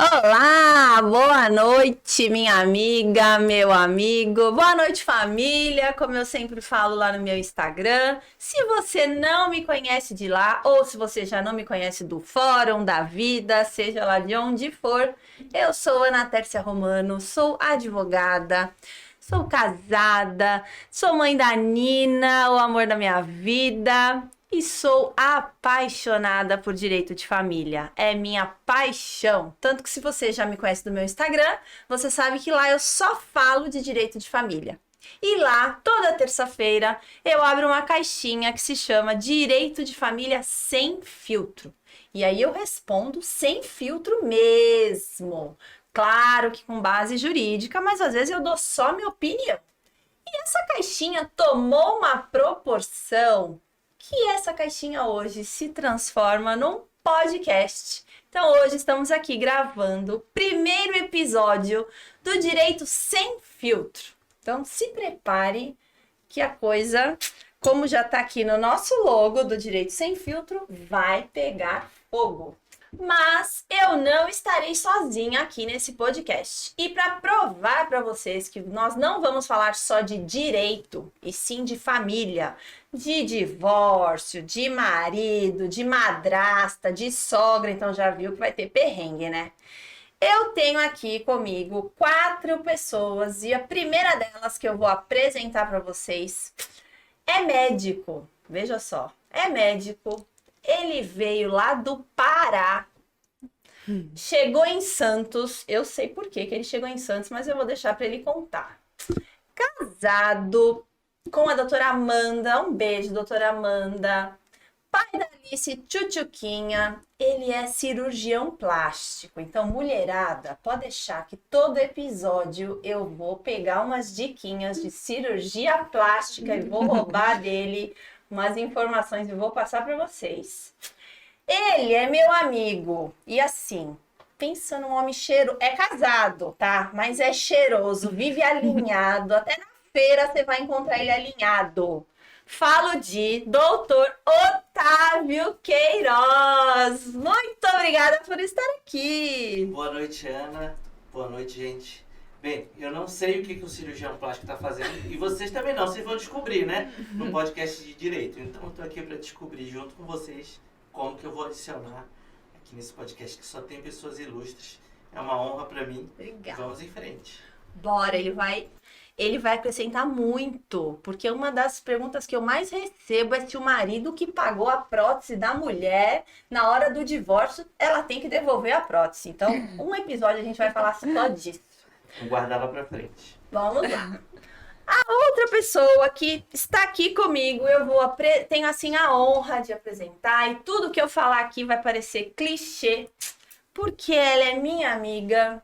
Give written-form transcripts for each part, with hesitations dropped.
Olá, boa noite, minha amiga, meu amigo, boa noite, família. Como eu sempre falo lá no meu Instagram, se você não me conhece de lá, ou se você já não me conhece do Fórum da Vida, seja lá de onde for, eu sou Ana Tércia Romano, sou advogada, sou casada, sou mãe da Nina, o amor da minha vida. E sou apaixonada por direito de família. É minha paixão. Tanto que se você já me conhece do meu Instagram, você sabe que lá eu só falo de direito de família. E lá, toda terça-feira, eu abro uma caixinha que se chama Direito de Família Sem Filtro. E aí eu respondo sem filtro mesmo. Claro que com base jurídica, mas às vezes eu dou só minha opinião. E essa caixinha tomou uma proporção que essa caixinha hoje se transforma num podcast. Então hoje estamos aqui gravando o primeiro episódio do Direito Sem Filtro. Então se prepare que a coisa, como já está aqui no nosso logo do Direito Sem Filtro, vai pegar fogo. Mas eu não estarei sozinha aqui nesse podcast. E para provar para vocês que nós não vamos falar só de direito, e sim de família, de divórcio, de marido, de madrasta, de sogra, então já viu que vai ter perrengue, né? Eu tenho aqui comigo 4 pessoas e a primeira delas que eu vou apresentar para vocês é médico. Veja só, é médico. Ele veio lá do Pará, chegou em Santos, eu sei por que ele chegou em Santos, mas eu vou deixar para ele contar. Casado com a doutora Amanda, um beijo, doutora Amanda. Pai da Alice Tchutchuquinha, ele é cirurgião plástico, então mulherada, pode deixar que todo episódio eu vou pegar umas diquinhas de cirurgia plástica e vou roubar dele umas informações e vou passar para vocês. Ele é meu amigo e assim, pensa num homem cheiroso, é casado, tá? Mas é cheiroso, vive alinhado, até na feira você vai encontrar ele alinhado. Falo de doutor Otávio Queiroz. Muito obrigada por estar aqui. Boa noite, Ana. Boa noite, gente. Bem, eu não sei o que o cirurgião plástico está fazendo e vocês também não, vocês vão descobrir, né? No podcast de Direito. Então eu tô aqui para descobrir junto com vocês como que eu vou adicionar aqui nesse podcast que só tem pessoas ilustres. É uma honra para mim. Obrigada. Vamos em frente. Bora, ele vai acrescentar muito, porque uma das perguntas que eu mais recebo é se o marido que pagou a prótese da mulher na hora do divórcio, ela tem que devolver a prótese. Então, um episódio a gente vai falar só disso. Vou guardar lá pra frente. Vamos lá. A outra pessoa que está aqui comigo, tenho assim a honra de apresentar, e tudo que eu falar aqui vai parecer clichê, porque ela é minha amiga.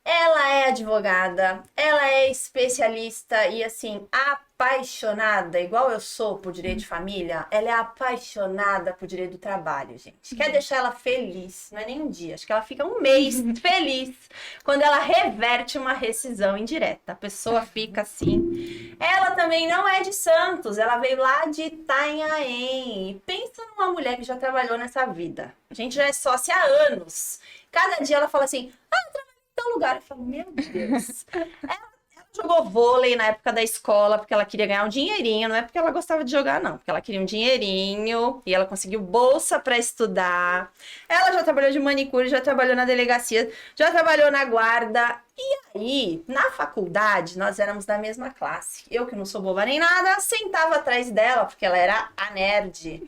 Ela é advogada, ela é especialista e, assim, apaixonada, igual eu sou por direito de família, ela é apaixonada por direito do trabalho, gente. Quer deixar ela feliz, não é nem um dia, acho que ela fica um mês feliz quando ela reverte uma rescisão indireta. A pessoa fica assim. Ela também não é de Santos, ela veio lá de Itanhaém. E pensa numa mulher que já trabalhou nessa vida. A gente já é sócia há anos. Cada dia ela fala assim, tal lugar. Eu falo, meu Deus. Ela jogou vôlei na época da escola porque ela queria ganhar um dinheirinho, não é porque ela gostava de jogar, não, porque ela queria um dinheirinho e ela conseguiu bolsa para estudar. Ela já trabalhou de manicure, já trabalhou na delegacia, já trabalhou na guarda. E aí, na faculdade, nós éramos da mesma classe. Eu, que não sou boba nem nada, sentava atrás dela, porque ela era a nerd.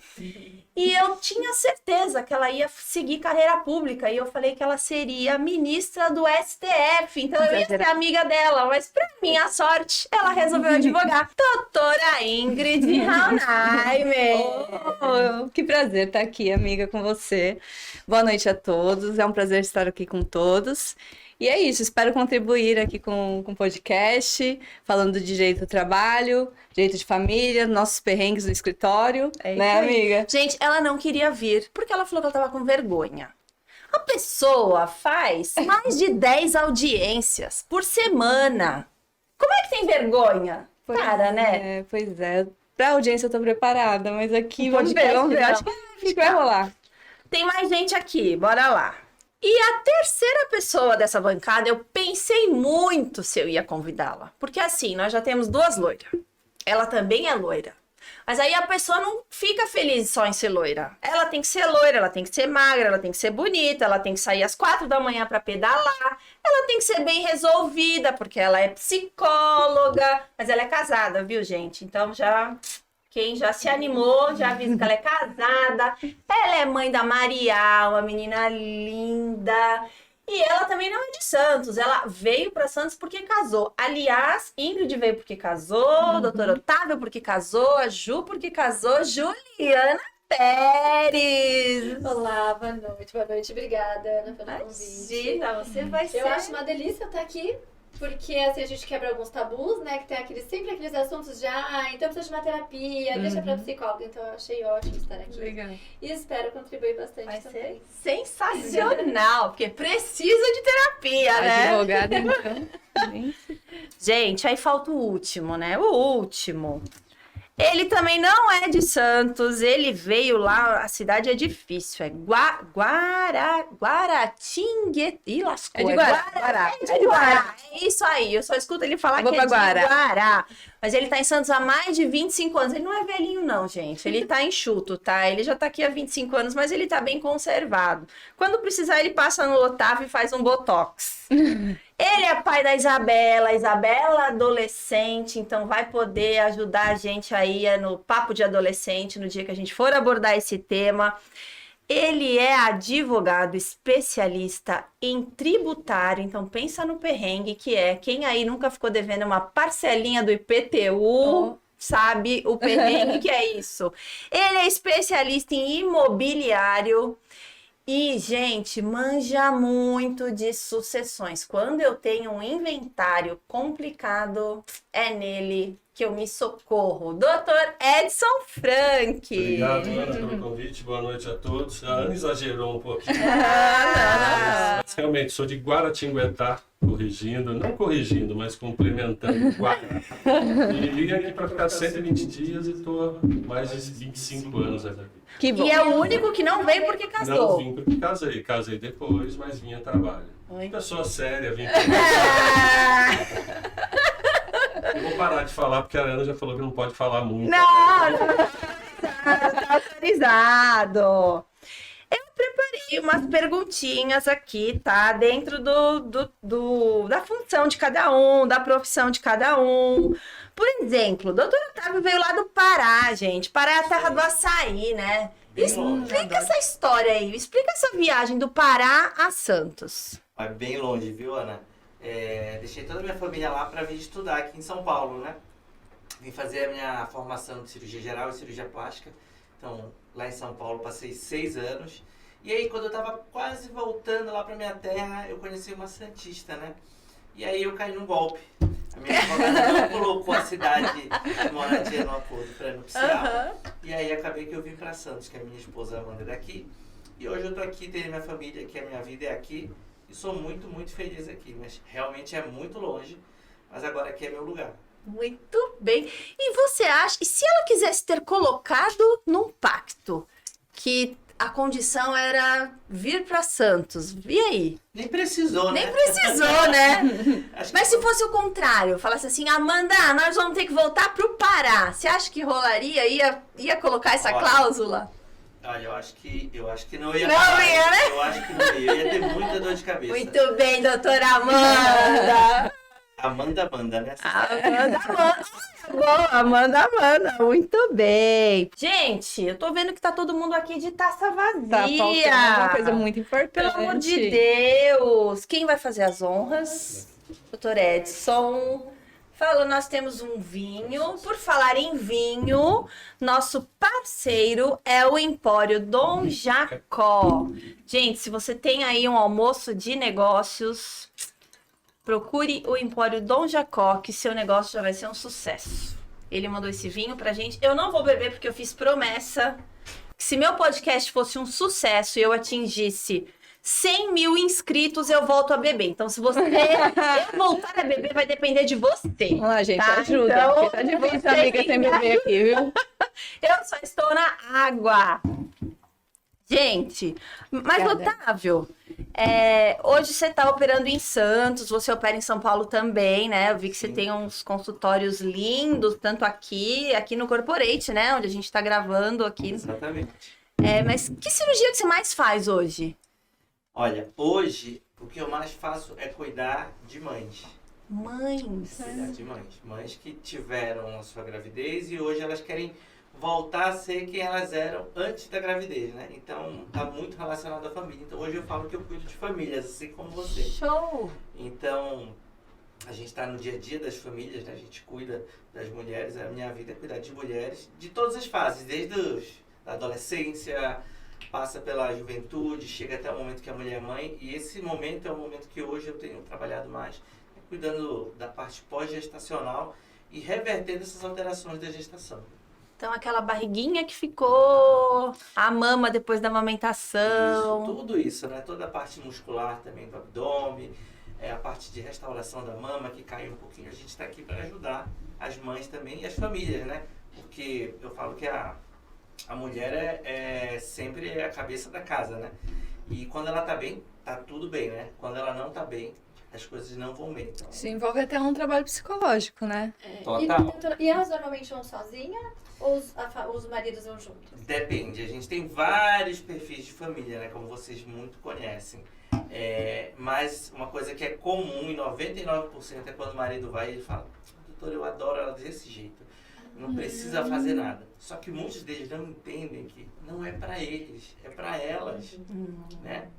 E eu tinha certeza que ela ia seguir carreira pública. E eu falei que ela seria ministra do STF. Então eu ia ser amiga dela. Mas pra minha sorte, ela resolveu advogar. Doutora Ingrid Raunheimer. Oh, que prazer estar aqui, amiga, com você. Boa noite a todos. É um prazer estar aqui com todos. E é isso, espero contribuir aqui com o podcast, falando de direito do trabalho, direito de família, nossos perrengues do escritório, né, amiga? Gente, ela não queria vir, porque ela falou que ela tava com vergonha. A pessoa faz mais de 10 audiências por semana. Como é que tem vergonha? Para, né? Pois é. Pra audiência eu tô preparada, mas aqui Vamos ver. acho que vai rolar. Tem mais gente aqui, bora lá. E a terceira pessoa dessa bancada, eu pensei muito se eu ia convidá-la. Porque assim, nós já temos 2 loiras. Ela também é loira. Mas aí a pessoa não fica feliz só em ser loira. Ela tem que ser loira, ela tem que ser magra, ela tem que ser bonita, ela tem que sair às 4 da manhã para pedalar. Ela tem que ser bem resolvida, porque ela é psicóloga. Mas ela é casada, viu, gente? Então quem já se animou, já avisa que ela é casada. Ela é mãe da Marial, uma menina linda. E ela também não é de Santos. Ela veio para Santos porque casou. Aliás, Ingrid veio porque casou, Doutor Otávio porque casou, a Ju porque casou, Juliana Pérez. Olá, boa noite. Obrigada, Ana, pelo convite. Imagina, você vai ser... Eu acho uma delícia estar aqui, porque assim a gente quebra alguns tabus, né? Que tem sempre aqueles assuntos de, então precisa de uma terapia, deixa pra psicóloga. Então eu achei ótimo estar aqui. Legal. E espero contribuir bastante Vai também. ser sensacional, porque precisa de terapia, né? Advogada, então. Gente, aí falta o último, né? O último. Ele também não é de Santos, ele veio lá, a cidade é difícil, é Guaratinguetá. Ih, lascou. É de Guará. É de Guará. É isso aí, eu só escuto ele falar Eu vou que é pra de Guará. Guará. Mas ele tá em Santos há mais de 25 anos. Ele não é velhinho não, gente. Ele tá enxuto, tá? Ele já tá aqui há 25 anos, mas ele tá bem conservado. Quando precisar, ele passa no Otávio e faz um botox. Ele é pai da Isabela, Isabela adolescente, então vai poder ajudar a gente aí no Papo de Adolescente, no dia que a gente for abordar esse tema. Ele é advogado especialista em tributário, então pensa no perrengue que é. Quem aí nunca ficou devendo uma parcelinha do IPTU, sabe o perrengue que é isso. Ele é especialista em imobiliário. E, gente, manja muito de sucessões. Quando eu tenho um inventário complicado, é nele que eu me socorro. Doutor Edson Frank. Obrigado, Ana, pelo convite. Boa noite a todos. A Ana exagerou um pouquinho. Mas, realmente, sou de Guaratinguetá, não corrigindo, mas complementando Guará. E vim aqui para ficar 120 dias e estou mais de 25 anos aqui. Que bom. E é o único que não veio porque Não casou. vim porque casei. Casei depois, mas vim a trabalho. Pessoa séria, vim Eu vou parar de falar porque a Ana já falou que não pode falar muito. Não, tá autorizado. Eu preparei umas perguntinhas aqui, tá? Dentro da função de cada um, da profissão de cada um. Por exemplo, o doutor Otávio veio lá do Pará, gente. Pará é a terra do açaí, né? Explica essa história aí. Explica essa viagem do Pará a Santos. Vai bem longe, viu, Ana? Deixei toda a minha família lá para vir estudar aqui em São Paulo, né? Vim fazer a minha formação de cirurgia geral e cirurgia plástica. Então, lá em São Paulo, passei 6 anos. E aí, quando eu tava quase voltando lá pra minha terra, eu conheci uma santista, né? E aí eu caí num golpe. A minha advogada não colocou a cidade de moradia no acordo pré-nupcial. E aí acabei que eu vim pra Santos, que a minha esposa Amanda é daqui. E hoje eu tô aqui, tenho minha família, que a minha vida é aqui. E sou muito, muito feliz aqui. Mas realmente é muito longe. Mas agora aqui é meu lugar. Muito bem. E você acha, e se ela quisesse ter colocado num pacto que a condição era vir para Santos, e aí? Nem precisou, né? Nem precisou, né? Acho que Mas se fosse o contrário, falasse assim, Amanda, nós vamos ter que voltar pro Pará. Você acha que rolaria? Ia colocar essa Olha, cláusula? Olha, eu acho que não ia. Não ia, né? Eu acho que não ia. Eu ia ter muita dor de cabeça. Muito bem, doutora Amanda. Amanda, né? Boa, Amanda, muito bem. Gente, eu tô vendo que tá todo mundo aqui de taça vazia. Tá faltando uma coisa muito importante. Pelo amor de Deus. Quem vai fazer as honras? Doutor Edson. Falou, nós temos um vinho. Por falar em vinho, nosso parceiro é o Empório Dom Jacó. Gente, se você tem aí um almoço de negócios, procure o Empório Dom Jacó, que seu negócio já vai ser um sucesso. Ele mandou esse vinho pra gente. Eu não vou beber porque eu fiz promessa que se meu podcast fosse um sucesso e eu atingisse 100 mil inscritos, eu volto a beber. Então, se você eu voltar a beber, vai depender de você. Vamos lá, gente, tá? ajuda. Então, Porque tá difícil, amiga, sem beber aqui, viu? Eu só estou na água. Gente, mas Obrigada. Otávio, Hoje você está operando em Santos, você opera em São Paulo também, né? Eu vi que você Sim. tem uns consultórios lindos, tanto aqui no Corporate, né? Onde a gente está gravando aqui. Exatamente. Mas que cirurgia que você mais faz hoje? Olha, hoje o que eu mais faço é cuidar de mães. Mães. Cuidar de mães. Mães que tiveram a sua gravidez e hoje elas querem voltar a ser quem elas eram antes da gravidez, né? Então, tá muito relacionado à família. Então, hoje eu falo que eu cuido de famílias, assim como você. Show! Então, a gente está no dia a dia das famílias, né? A gente cuida das mulheres. A minha vida é cuidar de mulheres de todas as fases, desde a adolescência, passa pela juventude, chega até o momento que a mulher é mãe. E esse momento é o momento que hoje eu tenho trabalhado mais, cuidando da parte pós-gestacional e revertendo essas alterações da gestação. Então, aquela barriguinha que ficou, a mama depois da Isso, amamentação. tudo isso, né? Toda a parte muscular também do abdômen, a parte de restauração da mama que caiu um pouquinho. A gente está aqui para ajudar as mães também e as famílias, né? Porque eu falo que a mulher é sempre a cabeça da casa, né? E quando ela tá bem, tá tudo bem, né? Quando ela não tá bem, as coisas não vão bem. Então, Isso envolve até um trabalho psicológico, né? Total. E elas normalmente vão sozinhas ou os maridos vão juntos? Depende, a gente tem vários perfis de família, né? Como vocês muito conhecem. Mas uma coisa que é comum, em 99%, é quando o marido vai e ele fala: doutor, eu adoro ela desse jeito, não precisa fazer nada. Só que muitos deles não entendem que não é pra eles, é pra elas, né?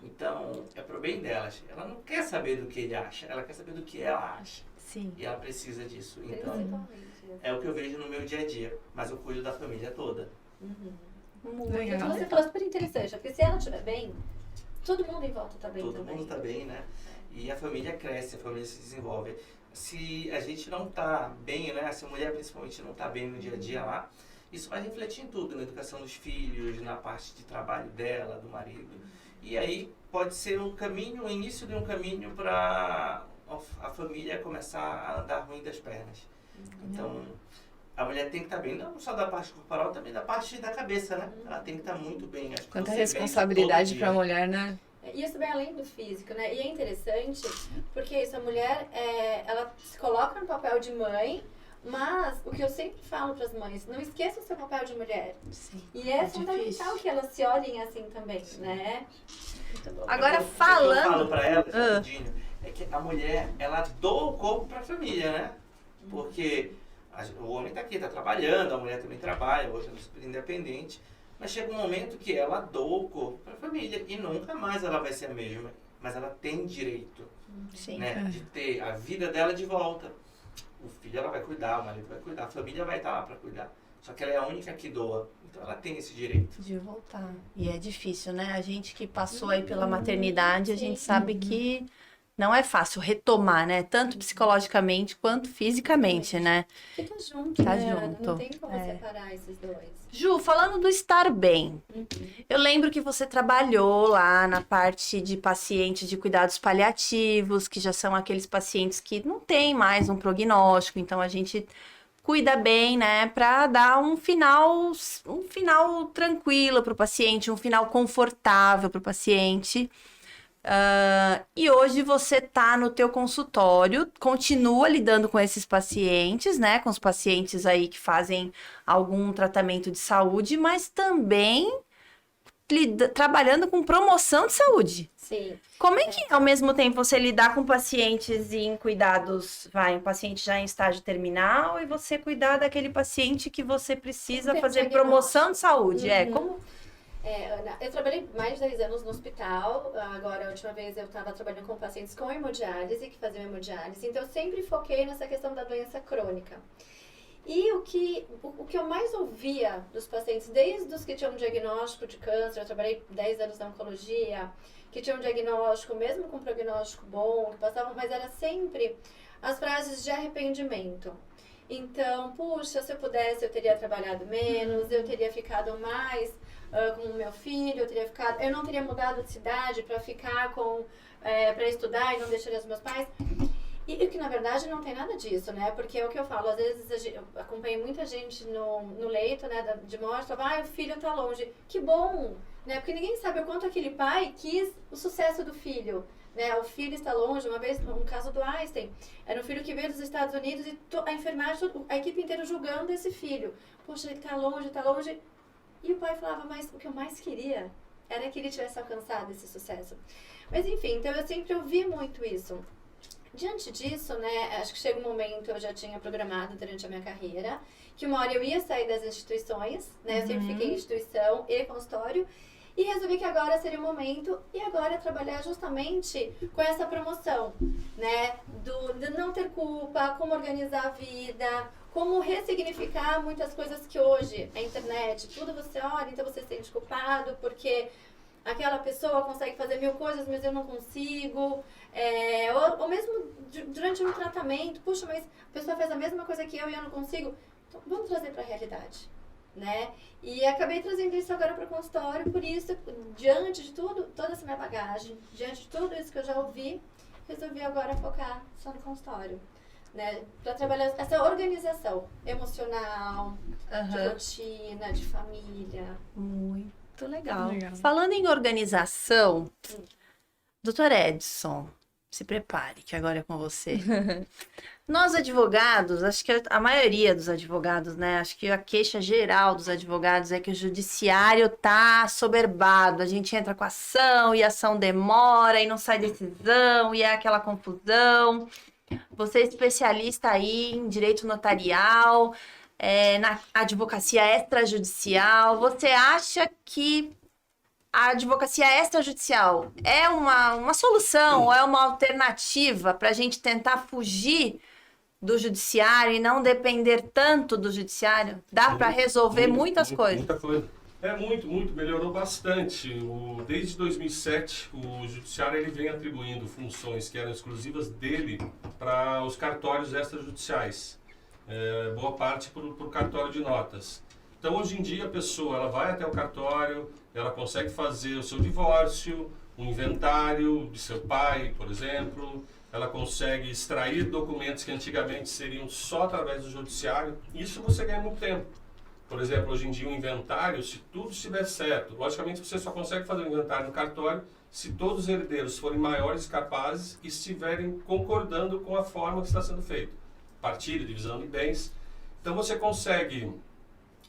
Então, é pro bem delas. Ela não quer saber do que ele acha, ela quer saber do que ela acha. Sim. E ela precisa disso. Então, Principalmente. é o que eu vejo no meu dia a dia. Mas eu cuido da família toda. Legal. Então você falou super interessante, porque se ela estiver bem, todo mundo em volta tá bem Todo também. mundo tá bem, né? E a família cresce, a família se desenvolve. Se a gente não tá bem, né? Se a mulher principalmente não tá bem no dia a dia lá, isso vai refletir em tudo, na educação dos filhos, na parte de trabalho dela, do marido. E aí pode ser um caminho, o início de um caminho para a família começar a andar ruim das pernas. Então, a mulher tem que estar bem, não só da parte corporal, também da parte da cabeça, né? Ela tem que estar muito bem. Acho que Quanta você vence responsabilidade todo pra dia. mulher, né? E isso vai além do físico, né? E é interessante porque isso, a mulher, ela se coloca no papel de mãe, mas o que eu sempre falo para as mães, não esqueça o seu papel de mulher. Sim. E é difícil. fundamental que elas se olhem assim também, né? Muito bom. Agora, O que eu falo falando... pra elas, rapidinho, é que a mulher, ela doa o corpo pra família, né? Porque o homem tá aqui, tá trabalhando, a mulher também trabalha, hoje ela é super independente, mas chega um momento que ela doa o corpo pra família e nunca mais ela vai ser a mesma, mas ela tem direito, Sim. né, de ter a vida dela de volta. O filho ela vai cuidar, o marido vai cuidar, a família vai estar lá pra cuidar. Só que ela é a única que doa, então ela tem esse direito. De voltar. E é difícil, né? A gente que passou aí pela maternidade, a gente sabe que não é fácil retomar, né? Tanto psicologicamente quanto fisicamente, né? Fica junto, Tá né? junto. Não tem como separar esses dois. Ju, falando do estar bem, eu lembro que você trabalhou lá na parte de pacientes de cuidados paliativos, que já são aqueles pacientes que não tem mais um prognóstico, então a gente cuida bem, né, para dar um final tranquilo para o paciente, um final confortável para o paciente. E hoje você tá no teu consultório, continua lidando com esses pacientes, né? Com os pacientes aí que fazem algum tratamento de saúde, mas também trabalhando com promoção de saúde. Sim. Como é que ao mesmo tempo você lidar com pacientes em cuidados, um paciente já em estágio terminal e você cuidar daquele paciente que você precisa Tem um fazer diagnóstico. promoção de saúde? Como? Ana, eu trabalhei mais de 10 anos no hospital. Agora, a última vez eu estava trabalhando com pacientes com hemodiálise, que faziam hemodiálise. Então, eu sempre foquei nessa questão da doença crônica. E o que eu mais ouvia dos pacientes, desde os que tinham um diagnóstico de câncer, eu trabalhei 10 anos na oncologia, que tinham um diagnóstico, mesmo com um prognóstico bom, que passavam, mas era sempre as frases de arrependimento. Então, puxa, se eu pudesse, eu teria trabalhado menos, eu teria ficado mais com o meu filho, eu não teria mudado de cidade para ficar para estudar e não deixaria os meus pais. E que, na verdade, não tem nada disso, né? Porque é o que eu falo, às vezes eu acompanho muita gente no leito, né, de morte, fala, o filho tá longe. Que bom, né? Porque ninguém sabe o quanto aquele pai quis o sucesso do filho, né? O filho está longe. Uma vez, um caso do Einstein, era um filho que veio dos Estados Unidos e a enfermagem, a equipe inteira julgando esse filho. Poxa, ele tá longe. E o pai falava, mas o que eu mais queria era que ele tivesse alcançado esse sucesso. Mas enfim, então eu sempre ouvi muito isso. Diante disso, né, acho que chega um momento, eu já tinha programado durante a minha carreira, que uma hora eu ia sair das instituições, né, eu sempre fiquei em instituição e consultório, e resolvi que agora seria o momento, e agora trabalhar justamente com essa promoção, né, de não ter culpa, como organizar a vida, como ressignificar muitas coisas que hoje, a internet, tudo você olha, então você se sente culpado, porque aquela pessoa consegue fazer 1000 coisas, mas eu não consigo. Ou mesmo durante um tratamento, puxa, mas a pessoa fez a mesma coisa que eu e eu não consigo. Então, vamos trazer para a realidade, né? E acabei trazendo isso agora para o consultório, por isso, diante de tudo, toda essa minha bagagem, diante de tudo isso que eu já ouvi, resolvi agora focar só no consultório, né? Para trabalhar essa organização emocional, de rotina, de família. Muito legal. Legal. Falando em organização, Dr. Edson, se prepare, que agora é com você. Nós advogados, acho que a maioria dos advogados, né? Acho que a queixa geral dos advogados é que o judiciário tá assoberbado. A gente entra com ação e a ação demora e não sai decisão e é aquela confusão. Você é especialista aí em direito notarial, na advocacia extrajudicial. Você acha que a advocacia extrajudicial é uma solução ou é uma alternativa para a gente tentar fugir do judiciário e não depender tanto do judiciário? Dá para resolver muitas coisas. Muita coisa. Muito, melhorou bastante. Desde 2007, o judiciário ele vem atribuindo funções que eram exclusivas dele para os cartórios extrajudiciais. Boa parte por cartório de notas. Então, hoje em dia, a pessoa ela vai até o cartório, ela consegue fazer o seu divórcio, um inventário de seu pai, por exemplo, ela consegue extrair documentos que antigamente seriam só através do judiciário. Isso você ganha muito tempo. Por exemplo, hoje em dia, um inventário, se tudo estiver certo, logicamente você só consegue fazer um inventário no cartório se todos os herdeiros forem maiores capazes e estiverem concordando com a forma que está sendo feito. Partilha, divisão de bens. Então você consegue,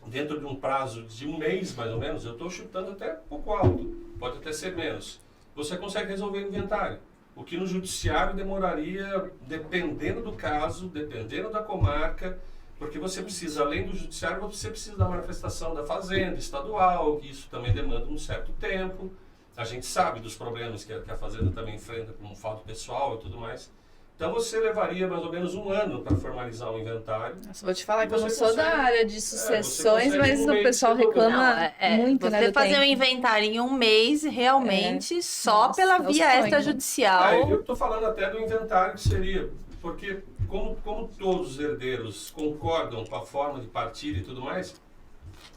dentro de um prazo de um mês mais ou menos, eu estou chutando até um pouco alto, pode até ser menos, você consegue resolver o inventário. O que no judiciário demoraria, dependendo do caso, dependendo da comarca, porque você precisa, além do judiciário, você precisa da manifestação da fazenda estadual, que isso também demanda um certo tempo. A gente sabe dos problemas que a fazenda também enfrenta com fato pessoal e tudo mais. Então você levaria mais ou menos um ano para formalizar um inventário. Nossa, vou te falar que eu não Você sou da consegue- área de você sucessões, consegue mas um o mês pessoal resolver. reclama muito, né, Você do fazer um tempo. inventário em um mês, realmente, só Nossa, pela é o via sonho. extrajudicial. Eu estou falando até do inventário que seria, porque como todos os herdeiros concordam com a forma de partilha e tudo mais,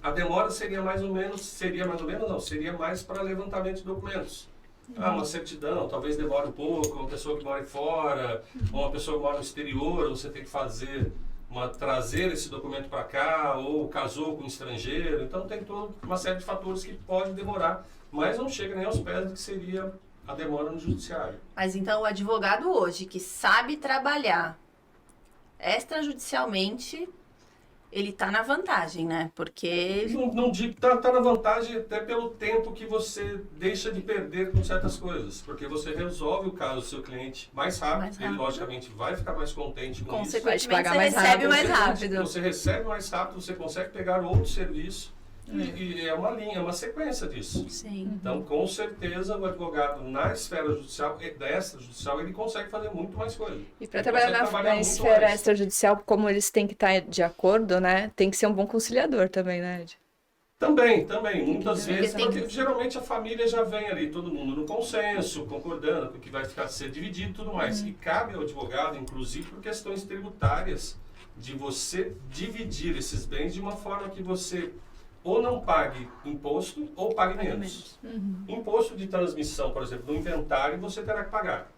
a demora seria mais para levantamento de documentos. Uma certidão, talvez demore um pouco, uma pessoa que mora fora, ou uma pessoa que mora no exterior, você tem que trazer esse documento para cá, ou casou com um estrangeiro, então tem toda uma série de fatores que podem demorar, mas não chega nem aos pés do que seria a demora no judiciário. Mas então o advogado hoje que sabe trabalhar extrajudicialmente, ele tá na vantagem, né? Porque Não digo, tá na vantagem até pelo tempo que você deixa de perder com certas coisas, porque você resolve o caso do seu cliente mais rápido, ele logicamente vai ficar mais contente com isso. Vai te consequentemente pagar você mais recebe rápido. mais rápido. Você recebe mais rápido, você consegue pegar outro serviço e é uma linha, é uma sequência disso. Sim. Então, com certeza, o advogado na esfera judicial e da extrajudicial, ele consegue fazer muito mais coisa. E para Ele trabalhar consegue na trabalhar muito esfera mais. extrajudicial, como eles têm que estar de acordo, né? Tem que ser um bom conciliador também, né, Ed? Também. Muitas vezes, tem que- porque geralmente a família já vem ali, todo mundo no consenso, concordando com o que vai ficar ser dividido e tudo mais. E cabe ao advogado, inclusive por questões tributárias, de você dividir esses bens de uma forma que você ou não pague imposto ou pague menos. Imposto de transmissão, por exemplo, no inventário, você terá que pagar.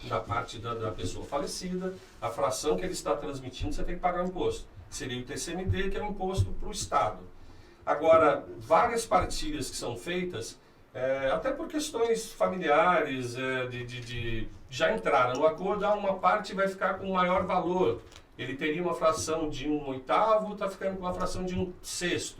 da parte da pessoa falecida, a fração que ele está transmitindo, você tem que pagar o imposto. Seria o TCMD, que é o imposto para o Estado. Agora, várias partilhas que são feitas, até por questões familiares, já entraram no acordo, uma parte vai ficar com maior valor. Ele teria uma fração de 1/8, está ficando com uma fração de 1/6.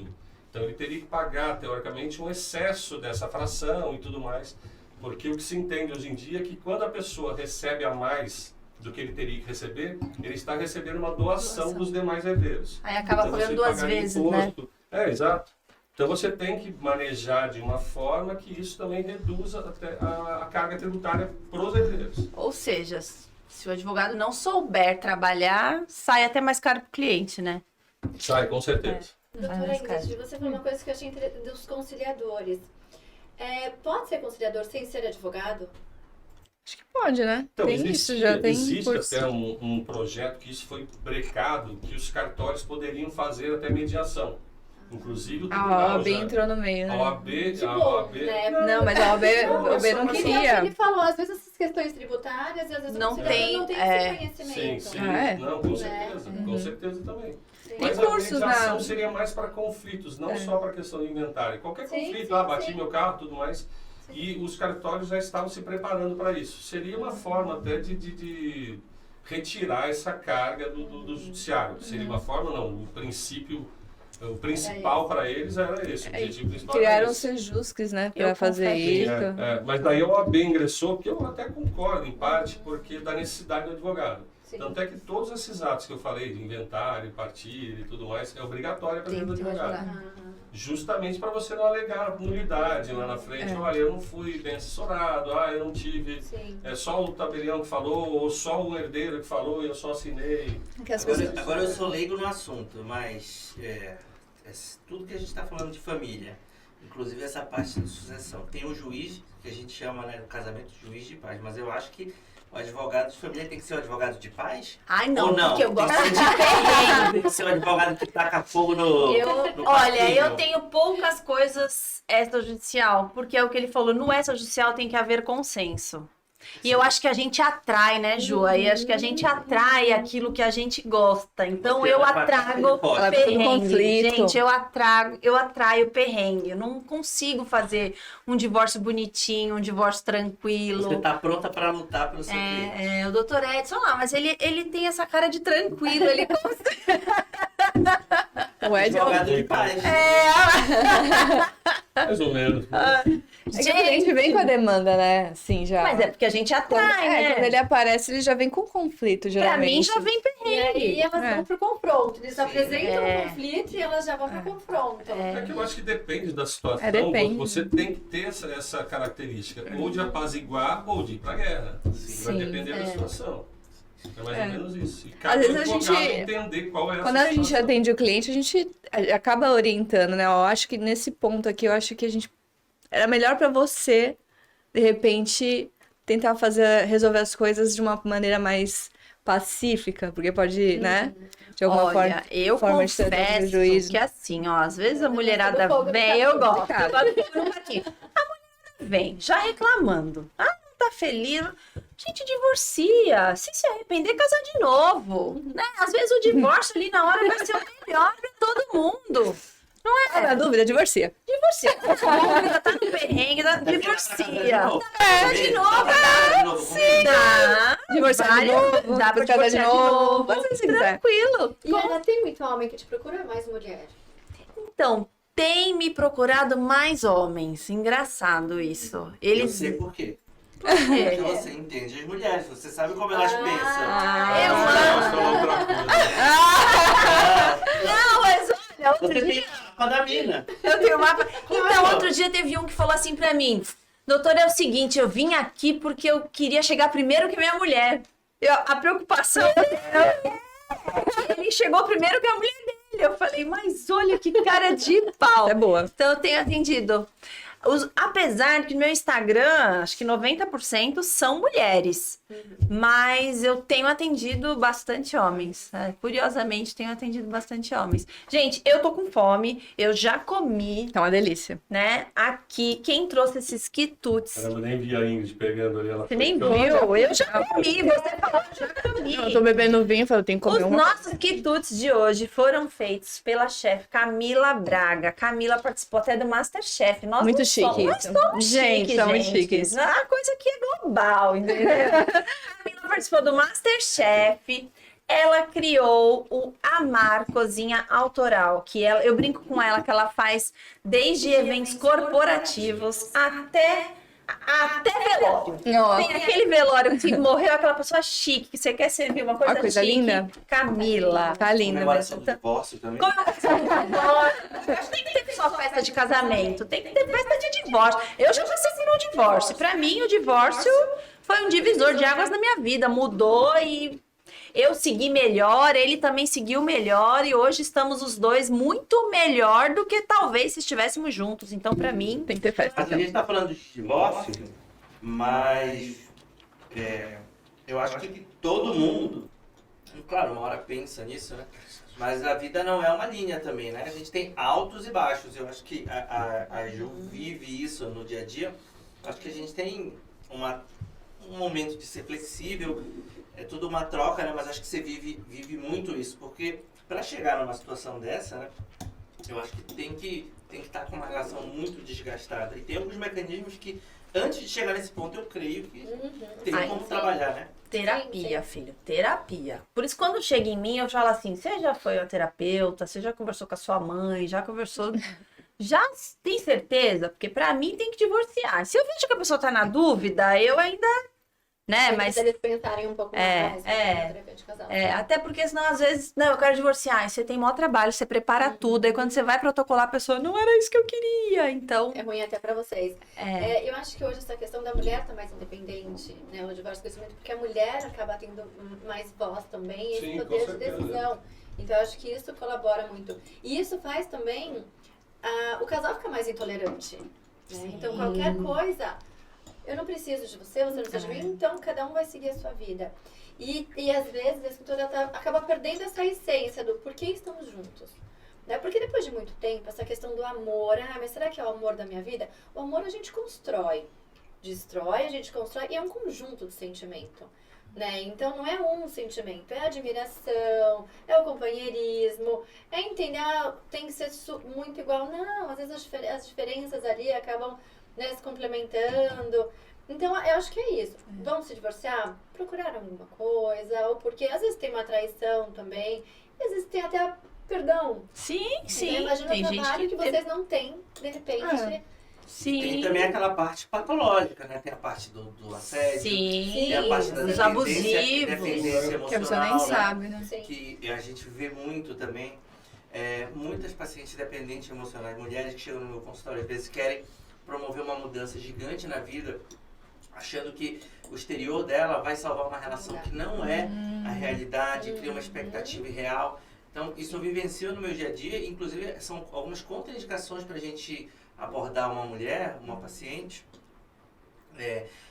Então ele teria que pagar, teoricamente, um excesso dessa fração e tudo mais. Porque o que se entende hoje em dia é que quando a pessoa recebe a mais do que ele teria que receber, ele está recebendo uma doação dos demais herdeiros. Aí acaba Então, pagando você duas pagar vezes, imposto. Exato. Então você tem que manejar de uma forma que isso também reduza até a carga tributária para os herdeiros. Ou seja, se o advogado não souber trabalhar, sai até mais caro para o cliente, né? Sai, com certeza. Doutora Ingrid, você falou uma coisa que eu achei interessante dos conciliadores. Pode ser conciliador sem ser advogado? Acho que pode, né? Então, tem isso, já tem existe curso. até um projeto que isso foi brecado, que os cartórios poderiam fazer até mediação. Inclusive o A tribunal OAB entrou no meio, A né? OAB, Bom, a OAB né? Não, mas a OAB não Porque queria. ele falou, às vezes essas questões tributárias, e às vezes Não o conciliador tem, não tem esse sim, conhecimento. sim, Ah, é? não, com certeza, com certeza também. Sim. Mas Tem a cursos mediação na- seria mais para conflitos, não só para questão de inventário. Qualquer Sim, conflito, sim, bati sim. meu carro, tudo mais. E os cartórios já estavam se preparando para isso. Seria uma forma até de retirar essa carga do judiciário. Seria uma forma, não, o princípio, o principal para eles era esse, o objetivo principal era Criaram esse. os sejusques, né? Eu Pra fazer confesso. isso. Mas daí a OAB ingressou, que eu até concordo em parte, porque da necessidade do advogado. Sim. Tanto é que todos esses atos que eu falei, de inventário, partilha e tudo mais, é obrigatório para Tem o que ter um advogado. advogado. Justamente para você não alegar nulidade lá na frente. Olha, eu não fui bem assessorado, eu não tive. Sim. É só o tabelião que falou, ou só o herdeiro que falou e eu só assinei. Que as pessoas... Agora eu sou leigo no assunto, mas tudo que a gente está falando de família, inclusive essa parte de sucessão, tem o juiz, que a gente chama, né, no casamento, juiz de paz, mas eu acho que o advogado de família tem que ser o advogado de paz? Ai, não, Ou não? porque eu Tem que gosto ser de perrengue. Tem que ser o advogado que taca fogo no Olha, parquinho. eu tenho poucas coisas extrajudicial, porque é o que ele falou, no extrajudicial tem que haver consenso. E eu acho que a gente atrai, né, Ju? Aí acho que a gente atrai aquilo que a gente gosta. Então Você eu vai partir atrago do pote. Ela precisa do perrengue. conflito. Gente, eu atraio perrengue. Eu não consigo fazer um divórcio bonitinho, um divórcio tranquilo. Você tá pronta para lutar pelo seu cliente. O doutor Edson lá, mas ele tem essa cara de tranquilo. Ele O Ed é o... Advogado de paz. Mais ou menos. É que a gente vem com a demanda, né? Assim, já. Mas é porque a gente atrai, né? Quando ele aparece, ele já vem com conflito, Pra geralmente. mim já vem E perrengue. aí elas É. vão pro confronto. Eles apresentam É. o conflito e elas já vão pro confronto. É que eu acho que depende da situação. Depende. Você tem que ter essa característica, ou de apaziguar ou de ir para a guerra. Vai Sim, depender da situação. É mais ou menos isso. E Às cada vezes a advogado gente- entender qual é Quando essa a gente situação. atende o cliente, a gente acaba orientando, né? Eu acho que nesse ponto aqui, eu acho que a gente... Era melhor pra você, de repente, tentar resolver as coisas de uma maneira mais pacífica, porque pode, né? De alguma Olha, forma... eu forma de ser do confesso juízo. que assim, ó, às vezes a mulherada fogo no vem, eu gosto. complicado. Eu gosto de fogo no parquinho. A mulherada vem, já reclamando. Não tá feliz. Gente, divorcia. Se arrepender, casa de novo. Né? Às vezes o divórcio ali na hora vai ser o melhor pra todo mundo. Ah, na dúvida, divorcia. Divorcia. Tá no perrengue, divorcia. De novo. Dá. Divorciar de novo, Dá pra depois casar de divorciar de novo. novo. Mas se você quiser. Tranquilo. E ainda tem muito homem que te procura, mais mulher. Então, tem me procurado mais homens. Engraçado isso. Eu Eles. sei por quê. É. Porque você entende as mulheres, você sabe como elas pensam. eu Elas amo. falam outra coisa. Não, mas olha, outro Você dia tem a da mina. eu tenho uma. Então, outro dia teve um que falou assim pra mim: doutor, é o seguinte, eu vim aqui porque eu queria chegar primeiro que minha mulher. A preocupação. Ele chegou primeiro que a mulher dele. Eu falei, mas olha que cara de pau. É boa. Então eu tenho atendido. Apesar que no meu Instagram, acho que 90% são mulheres. Mas eu tenho atendido bastante homens. Curiosamente, tenho atendido bastante homens. Gente, eu tô com fome. Eu já comi, Tá uma delícia. né? Aqui, quem trouxe esses quitutes? Caramba, nem vi a Ingrid pegando ali. Ela Você nem foi- viu? Eu já comi. Você falou, eu já comi. Eu tô bebendo vinho, eu falei, eu tenho que comer Os uma. nossos quitutes de hoje foram feitos pela chefe Camila Braga. Camila participou até do Masterchef. Nós Muito não chique somos, nós isso. somos Gente, chiques, somos gente. chiques. A coisa aqui é global, entendeu? Camila participou do Masterchef. Ela criou o Amar Cozinha Autoral, que eu brinco com ela que ela faz desde eventos corporativos até velório. Nossa. Tem aquele velório que morreu aquela pessoa chique, que você quer servir uma coisa, Uma coisa chique. linda. Camila. Tá linda Comemoração mesmo. do divórcio também. Comemoração de divórcio. Acho que tem que ter só festa de casamento, tem que ter festa de divórcio. Eu já passei por um divórcio. Pra mim, o divórcio foi um divisor de águas na minha vida. Mudou e eu segui melhor, ele também seguiu melhor e hoje estamos os dois muito melhor do que talvez se estivéssemos juntos. Então, pra mim, Tem que ter festa. Mas a gente tá falando de divórcio, mas eu acho que todo mundo, claro, uma hora pensa nisso, né? Mas a vida não é uma linha também, né? A gente tem altos e baixos. Eu acho que a Ju vive isso no dia a dia. Acho que a gente tem um momento de ser flexível, é tudo uma troca, né? Mas acho que você vive muito isso, porque para chegar numa situação dessa, né? Eu acho que tem que estar com uma relação muito desgastada. E tem alguns mecanismos que, antes de chegar nesse ponto, eu creio que tem Ai, como sim. trabalhar, né? terapia, filho, terapia. Por isso, quando chega em mim, eu falo assim: você já foi ao terapeuta, você já conversou com a sua mãe, já conversou. Já tem certeza? Porque pra mim tem que divorciar. Se eu vejo que a pessoa tá na dúvida, eu ainda. Né, mas. eles pensarem um pouco mais, né, terapia de casal. Até porque senão, às vezes, não, eu quero divorciar. Aí você tem maior trabalho, você prepara tudo. Aí quando você vai protocolar, a pessoa, não era isso que eu queria. Então. É ruim até pra vocês. Eu acho que hoje essa questão da mulher tá mais independente, né? O divórcio cresce muito porque a mulher acaba tendo mais voz também e Sim, esse com poder de certeza. decisão. Então eu acho que isso colabora muito. E isso faz também o casal ficar mais intolerante. Né? Então qualquer coisa, eu não preciso de você, você não precisa de mim, então cada um vai seguir a sua vida. E às vezes a escritora acaba perdendo essa essência do por que estamos juntos. Né? Porque depois de muito tempo, essa questão do amor, mas será que é o amor da minha vida? O amor a gente constrói, destrói, a gente constrói, e é um conjunto de sentimento. Né? Então não é um sentimento, é a admiração, é o companheirismo, é entender, tem que ser muito igual. Não, às vezes as diferenças ali acabam, né, se complementando. Então eu acho que é isso. Vamos se divorciar? Procurar alguma coisa, ou porque às vezes tem uma traição também, e às vezes tem até perdão. Sim, Né? sim. Imagina Tem o gente trabalho que que. vocês não têm, de repente. Sim. Tem também aquela parte patológica, né? Tem a parte do assédio, Sim. tem a parte da Os dependência abusivos. emocional, Que a pessoa nem né? sabe, né? Sim. Que a gente vê muito também. Muitas pacientes dependentes emocionais, mulheres que chegam no meu consultório, às vezes querem promover uma mudança gigante na vida, achando que o exterior dela vai salvar uma relação que não é a realidade, cria uma expectativa irreal. Então, isso eu vivencio no meu dia a dia, inclusive são algumas contraindicações para a gente abordar uma mulher, uma paciente,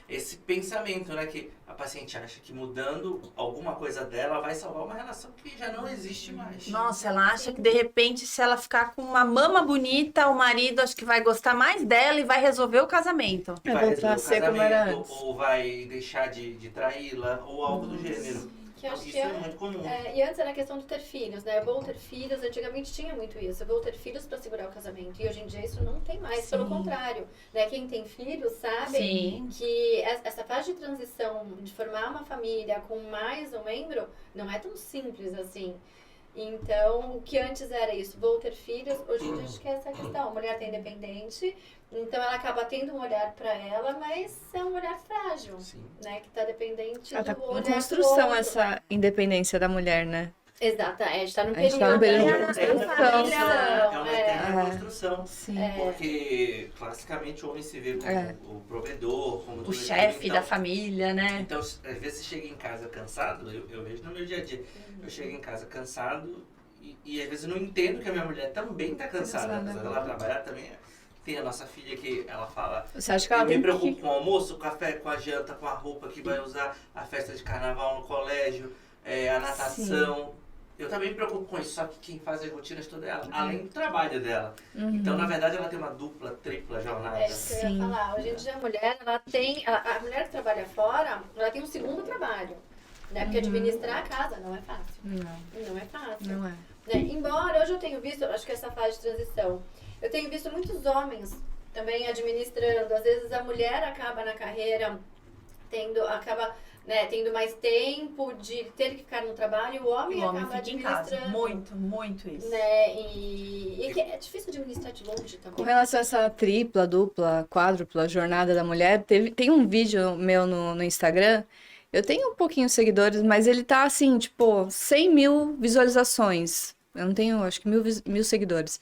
esse pensamento, né, que a paciente acha que mudando alguma coisa dela vai salvar uma relação que já não existe mais. Nossa, ela acha que de repente, se ela ficar com uma mama bonita, o marido acho que vai gostar mais dela e vai resolver o casamento. Que Vai vai voltar resolver a o ser como era casamento, antes. ou vai deixar de traí-la, ou algo do gênero. Que eu acho Isso que é muito comum. E antes era a questão de ter filhos, né? Eu vou ter filhos, antigamente tinha muito isso. Eu vou ter filhos para segurar o casamento. E hoje em dia isso não tem mais, pelo contrário. Né? Quem tem filhos sabe Sim. que essa fase de transição, de formar uma família com mais um membro, não é tão simples assim. Então, o que antes era isso, vou ter filhos, hoje em dia acho que é essa questão. A mulher tá independente, então ela acaba tendo um olhar para ela, mas é um olhar frágil, Sim. né? Que tá dependente Ela tá do em olhar do construção outro. essa independência da mulher, né? Exato, a gente tá no A gente período. tá no período de da construção. É uma eterna É. construção. Sim. Porque, classicamente, o homem se vê como o provedor, como O tudo chefe aquilo. da família, né? Então, às vezes você chega em casa cansado, eu vejo no meu dia a dia, eu chego em casa cansado e às vezes eu não entendo que a minha mulher também está cansada, apesar dela trabalhar também. Tem a nossa filha que ela fala, Você acha que ela eu me tem preocupo que... com o almoço, o café, com a janta, com a roupa que vai usar, a festa de carnaval no colégio, a natação. Eu também me preocupo com isso, só que quem faz as rotinas toda é ela, além do trabalho dela. Então, na verdade, ela tem uma dupla, tripla jornada. É isso que eu ia falar. Hoje em dia a mulher, ela tem. A mulher que trabalha fora, ela tem um segundo trabalho. Né? Porque administrar a casa não é fácil. Não é fácil. Não é. Né? Embora hoje eu tenho visto, acho que essa fase de transição, eu tenho visto muitos homens também administrando. Às vezes a mulher acaba na carreira tendo mais tempo de ter que ficar no trabalho e o homem O homem acaba fica em casa. administrando. Muito isso. Né? E que é difícil administrar de longe também. Com relação a essa tripla, dupla, quádrupla jornada da mulher, tem um vídeo meu no Instagram. Eu tenho um pouquinho de seguidores, mas ele tá assim, tipo, 100 mil visualizações. Eu não tenho, acho que mil seguidores.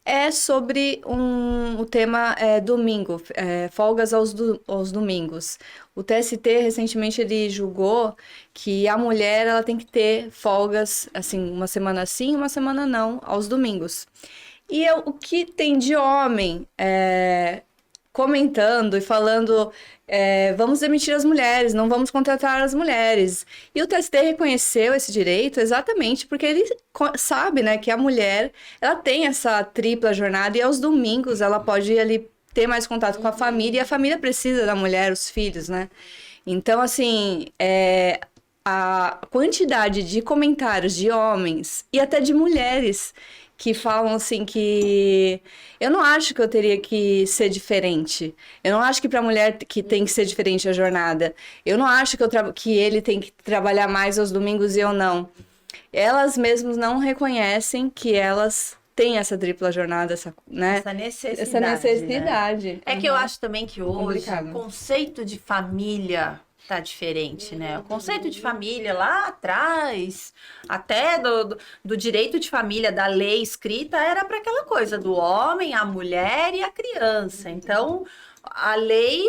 É sobre o tema domingo, folgas aos domingos. O TST, recentemente, ele julgou que a mulher ela tem que ter folgas, assim, uma semana sim, uma semana não, aos domingos. E o que tem de homem comentando e falando, vamos demitir as mulheres, não vamos contratar as mulheres. E o TST reconheceu esse direito exatamente porque ele sabe, né, que a mulher ela tem essa tripla jornada e aos domingos ela pode ir ali ter mais contato com a família e a família precisa da mulher, os filhos, né? Então, assim, a quantidade de comentários de homens e até de mulheres que falam assim que eu não acho que eu teria que ser diferente. Eu não acho que para a mulher que tem que ser diferente a jornada. Eu não acho que ele tem que trabalhar mais aos domingos e eu não. Elas mesmas não reconhecem que elas têm essa tripla jornada, essa necessidade. Essa necessidade. Né? É que eu acho também que hoje Complicado. o conceito de família tá diferente, né? O conceito de família lá atrás, até do direito de família, da lei escrita, era para aquela coisa do homem, a mulher e a criança. Então, a lei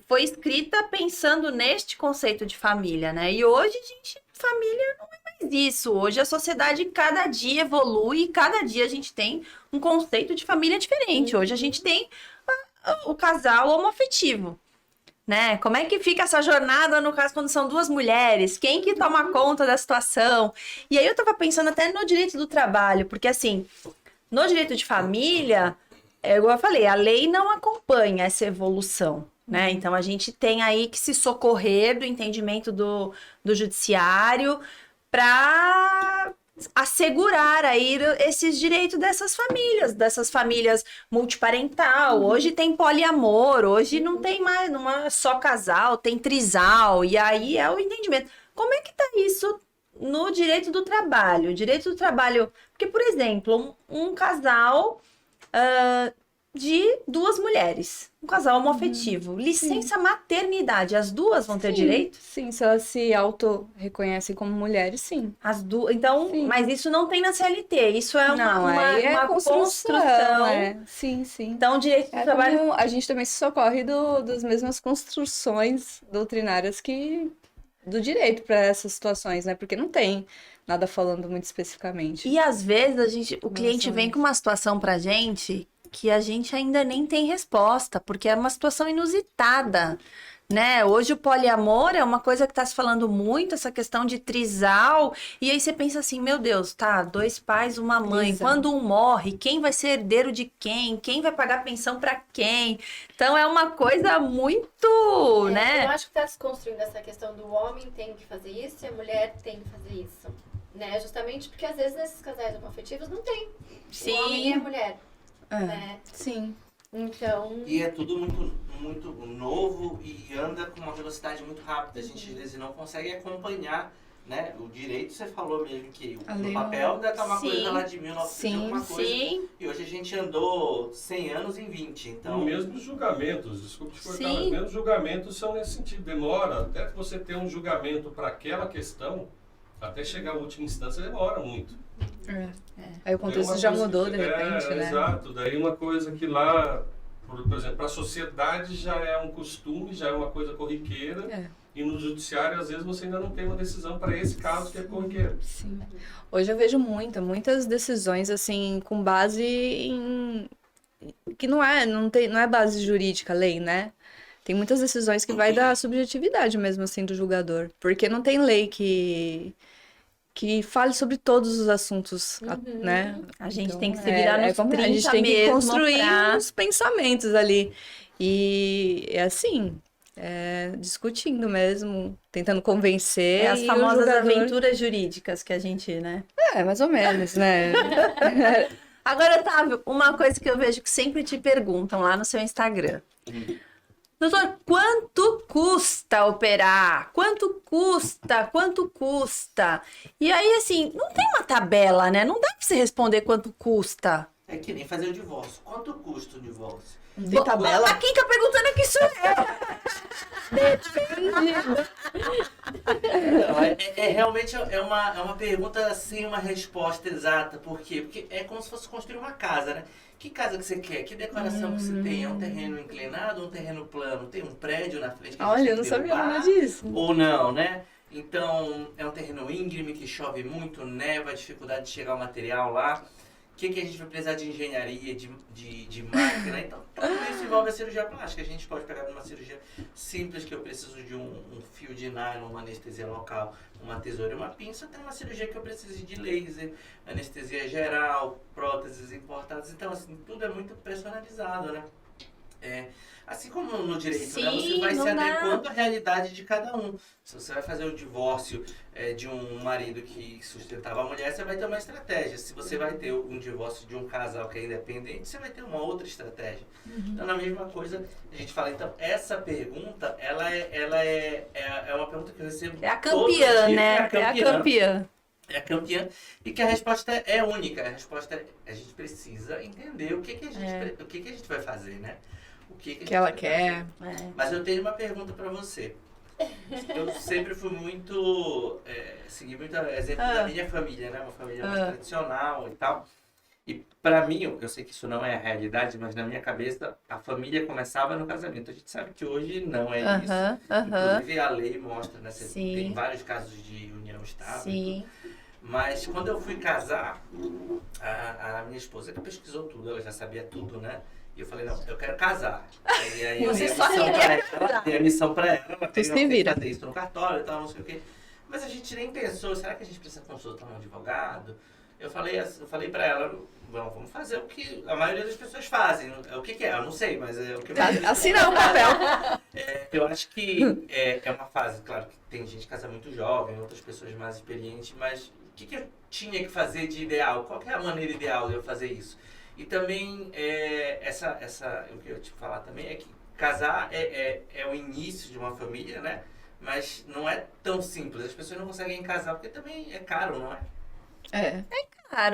foi escrita pensando neste conceito de família, né? E hoje, gente, família não é mais isso. Hoje a sociedade cada dia evolui e cada dia a gente tem um conceito de família diferente. Hoje a gente tem o casal homoafetivo. Né? Como é que fica essa jornada, no caso, quando são duas mulheres? Quem que toma conta da situação? E aí eu tava pensando até no direito do trabalho, porque assim, no direito de família, igual eu falei, a lei não acompanha essa evolução, né? Então a gente tem aí que se socorrer do entendimento do judiciário para assegurar aí esses direitos dessas famílias multiparental. Hoje tem poliamor, hoje não tem mais só casal, tem trisal, e aí é o entendimento. Como é que tá isso no direito do trabalho? O direito do trabalho, porque, por exemplo, um casal de duas mulheres, um casal homoafetivo, licença maternidade, as duas vão ter direito? Sim, se elas se auto-reconhecem como mulheres, sim. As duas, então, Sim. mas isso não tem na CLT, isso é uma construção. Sim, sim. Então, o direito do trabalho... Como a gente também se socorre das mesmas construções doutrinárias do direito para essas situações, né? Porque não tem nada falando muito especificamente. E às vezes o cliente vem com uma situação pra gente que a gente ainda nem tem resposta, porque é uma situação inusitada, né? Hoje o poliamor é uma coisa que está se falando muito, essa questão de trisal, e aí você pensa assim, meu Deus, tá, 2 pais, uma mãe, Trisal. quando um morre, quem vai ser herdeiro de quem? Quem vai pagar pensão para quem? Então é uma coisa muito, né? Eu acho que está se construindo essa questão do homem tem que fazer isso e a mulher tem que fazer isso, né? Justamente porque às vezes nesses casais homoafetivos não tem o homem e a mulher, né? Sim. Então... E é tudo muito novo e anda com uma velocidade muito rápida. A gente às vezes não consegue acompanhar, né? O direito, você falou mesmo que no papel ainda tá uma coisa lá de 1900 e alguma coisa. Sim. E hoje a gente andou 100 anos em 20, então... Mesmo julgamentos, desculpe te cortar, Sim. mas mesmo julgamentos são nesse sentido. Demora, até que você ter um julgamento para aquela questão, até chegar à última instância, demora muito. Aí o contexto já mudou de repente, né? Exato, daí uma coisa que lá, por exemplo, para a sociedade já é um costume, já é uma coisa corriqueira, e no judiciário às vezes você ainda não tem uma decisão para esse caso que é corriqueiro. Sim. Hoje eu vejo muitas decisões assim com base que não é base jurídica a lei, né? Tem muitas decisões que vai da subjetividade mesmo, assim, do julgador. Porque não tem lei que fale sobre todos os assuntos, né? A gente Então, tem que se virar nos 30 a gente tem que mesmo construir pra- uns pensamentos ali. E é assim, discutindo mesmo, tentando convencer. É as e o famosas julgador- aventuras jurídicas que a gente, né? Mais ou menos, né? Agora, Otávio, uma coisa que eu vejo que sempre te perguntam lá no seu Instagram. Doutor, quanto custa operar? Quanto custa? Quanto custa? E aí, assim, não tem uma tabela, né? Não dá pra você responder quanto custa. É que nem fazer o divórcio. Quanto custa o divórcio? Tem tabela? Mas quem tá perguntando aqui sou eu. Não, realmente uma pergunta sem uma resposta exata. Por quê? Porque é como se fosse construir uma casa, né? Que casa que você quer? Que decoração que você tem? É um terreno inclinado ou um terreno plano? Tem um prédio na frente que a gente Olha, tem eu não que sabia derrubar? nada disso. Ou não, né? Então, é um terreno íngreme que chove muito, neva, dificuldade de chegar ao material lá. O que a gente vai precisar de engenharia, de máquina? Então, tudo isso envolve a cirurgia plástica. A gente pode pegar uma cirurgia simples, que eu preciso de um fio de nylon, uma anestesia local, uma tesoura e uma pinça. Tem uma cirurgia que eu preciso de laser, anestesia geral, próteses importadas. Então, assim, tudo é muito personalizado, né? Assim como no direito, né? Você Sim, vai se não dá. adequando à realidade de cada um. Se você vai fazer um divórcio de um marido que sustentava a mulher, você vai ter uma estratégia. Se você vai ter um divórcio de um casal que é independente, você vai ter uma outra estratégia. Então, na mesma coisa, a gente fala, então, essa pergunta, ela é uma pergunta que eu recebo É a todo campeã, dia, né? É a campeã. é campeã e que a resposta é única. A resposta é, a gente precisa entender o que a gente vai fazer, né? O que a gente ela vai quer. fazer. Mas eu tenho uma pergunta pra você. Eu sempre fui muito, segui muito exemplo da minha família, né? Uma família mais tradicional e tal. E pra mim, eu sei que isso não é a realidade, mas na minha cabeça, a família começava no casamento. A gente sabe que hoje não é isso. Inclusive a lei mostra, né? Você Sim. tem vários casos de união estável. Sim. Mas quando eu fui casar, a minha esposa que pesquisou tudo, ela já sabia tudo, né? E eu falei, não, eu quero casar. E aí eu Você dei a só missão queria pra ela, dei a missão pra ela, ela Tu se vira. fazer isso no cartório e tal, não sei o quê. Mas a gente nem pensou, será que a gente precisa consultar um advogado? Eu falei pra ela, vamos fazer o que a maioria das pessoas fazem. O que é? Eu não sei, mas é o que a maioria das Assina o pessoas papel. fazem. Eu acho que é uma fase, claro que tem gente que casa muito jovem, outras pessoas mais experientes, mas o que eu tinha que fazer de ideal? Qual que é a maneira ideal de eu fazer isso? E também, o que eu te falar também é que casar é o início de uma família, né? Mas não é tão simples. As pessoas não conseguem casar porque também é caro, não é?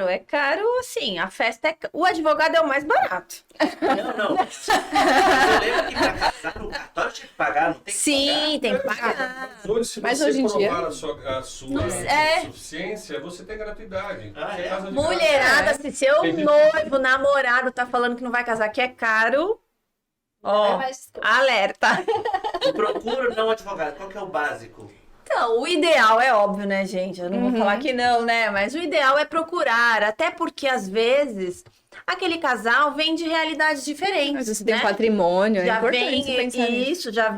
É caro, assim, a festa é... O advogado é o mais barato. Não. Mas eu lembro que pra casar no cartório tinha que pagar, não tem que Sim, tem que pagar. Se Mas você hoje em dia- provar a sua suficiência, você tem gratuidade. Ah, Você é? casa de Mulherada, se seu Tem gente- noivo, namorado tá falando que não vai casar, que é caro, Não ó, é mais desculpa. alerta. E procura não advogado. Qual que é o básico? Então, o ideal é óbvio, né, gente? Eu não vou falar que não, né? Mas o ideal é procurar, até porque às vezes aquele casal vem de realidades diferentes, Mas você tem né? um patrimônio, é Já importante vem você pensar nisso. isso, já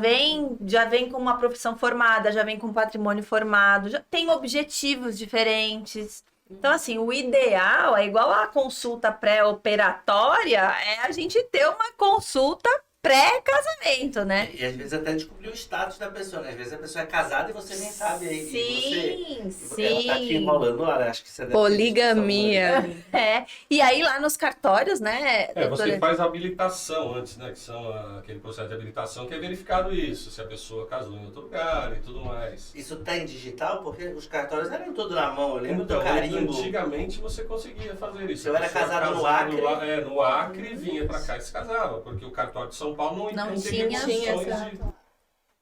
vem com uma profissão formada, já vem com um patrimônio formado, já tem objetivos diferentes. Então, assim, o ideal é igual a consulta pré-operatória, é a gente ter uma consulta pré-casamento, né? E às vezes até descobrir o status da pessoa, né? Às vezes a pessoa é casada e você nem sabe. E ela tá aqui Sim. enrolando, olha, acho que você deve ter Poligamia. discussão, É. E aí lá nos cartórios, né, Você doutora? faz a habilitação antes, né? Que são aquele processo de habilitação que é verificado isso, se a pessoa casou em outro lugar e tudo mais. Isso tá em digital? Porque os cartórios eram tudo na mão, eu lembro Então, do carimbo. antigamente você conseguia fazer isso. Eu A era pessoa casado no casava Acre. no Acre, vinha pra cá e se casava, porque o cartório de São Paulo não teria tinha, condições exato.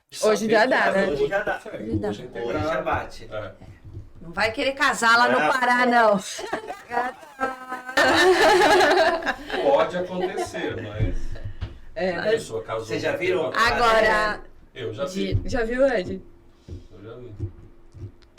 de Hoje saber já que dá, casou, né? Hoje já dá. consegue, Hoje dá. hoje é Hoje integrado. já bate. É. Não vai querer casar lá no Ah, Pará, não. Pode acontecer, mas a pessoa casou. Vocês já viram? Agora, Eu já vi. Já viu, Ed? Eu já vi.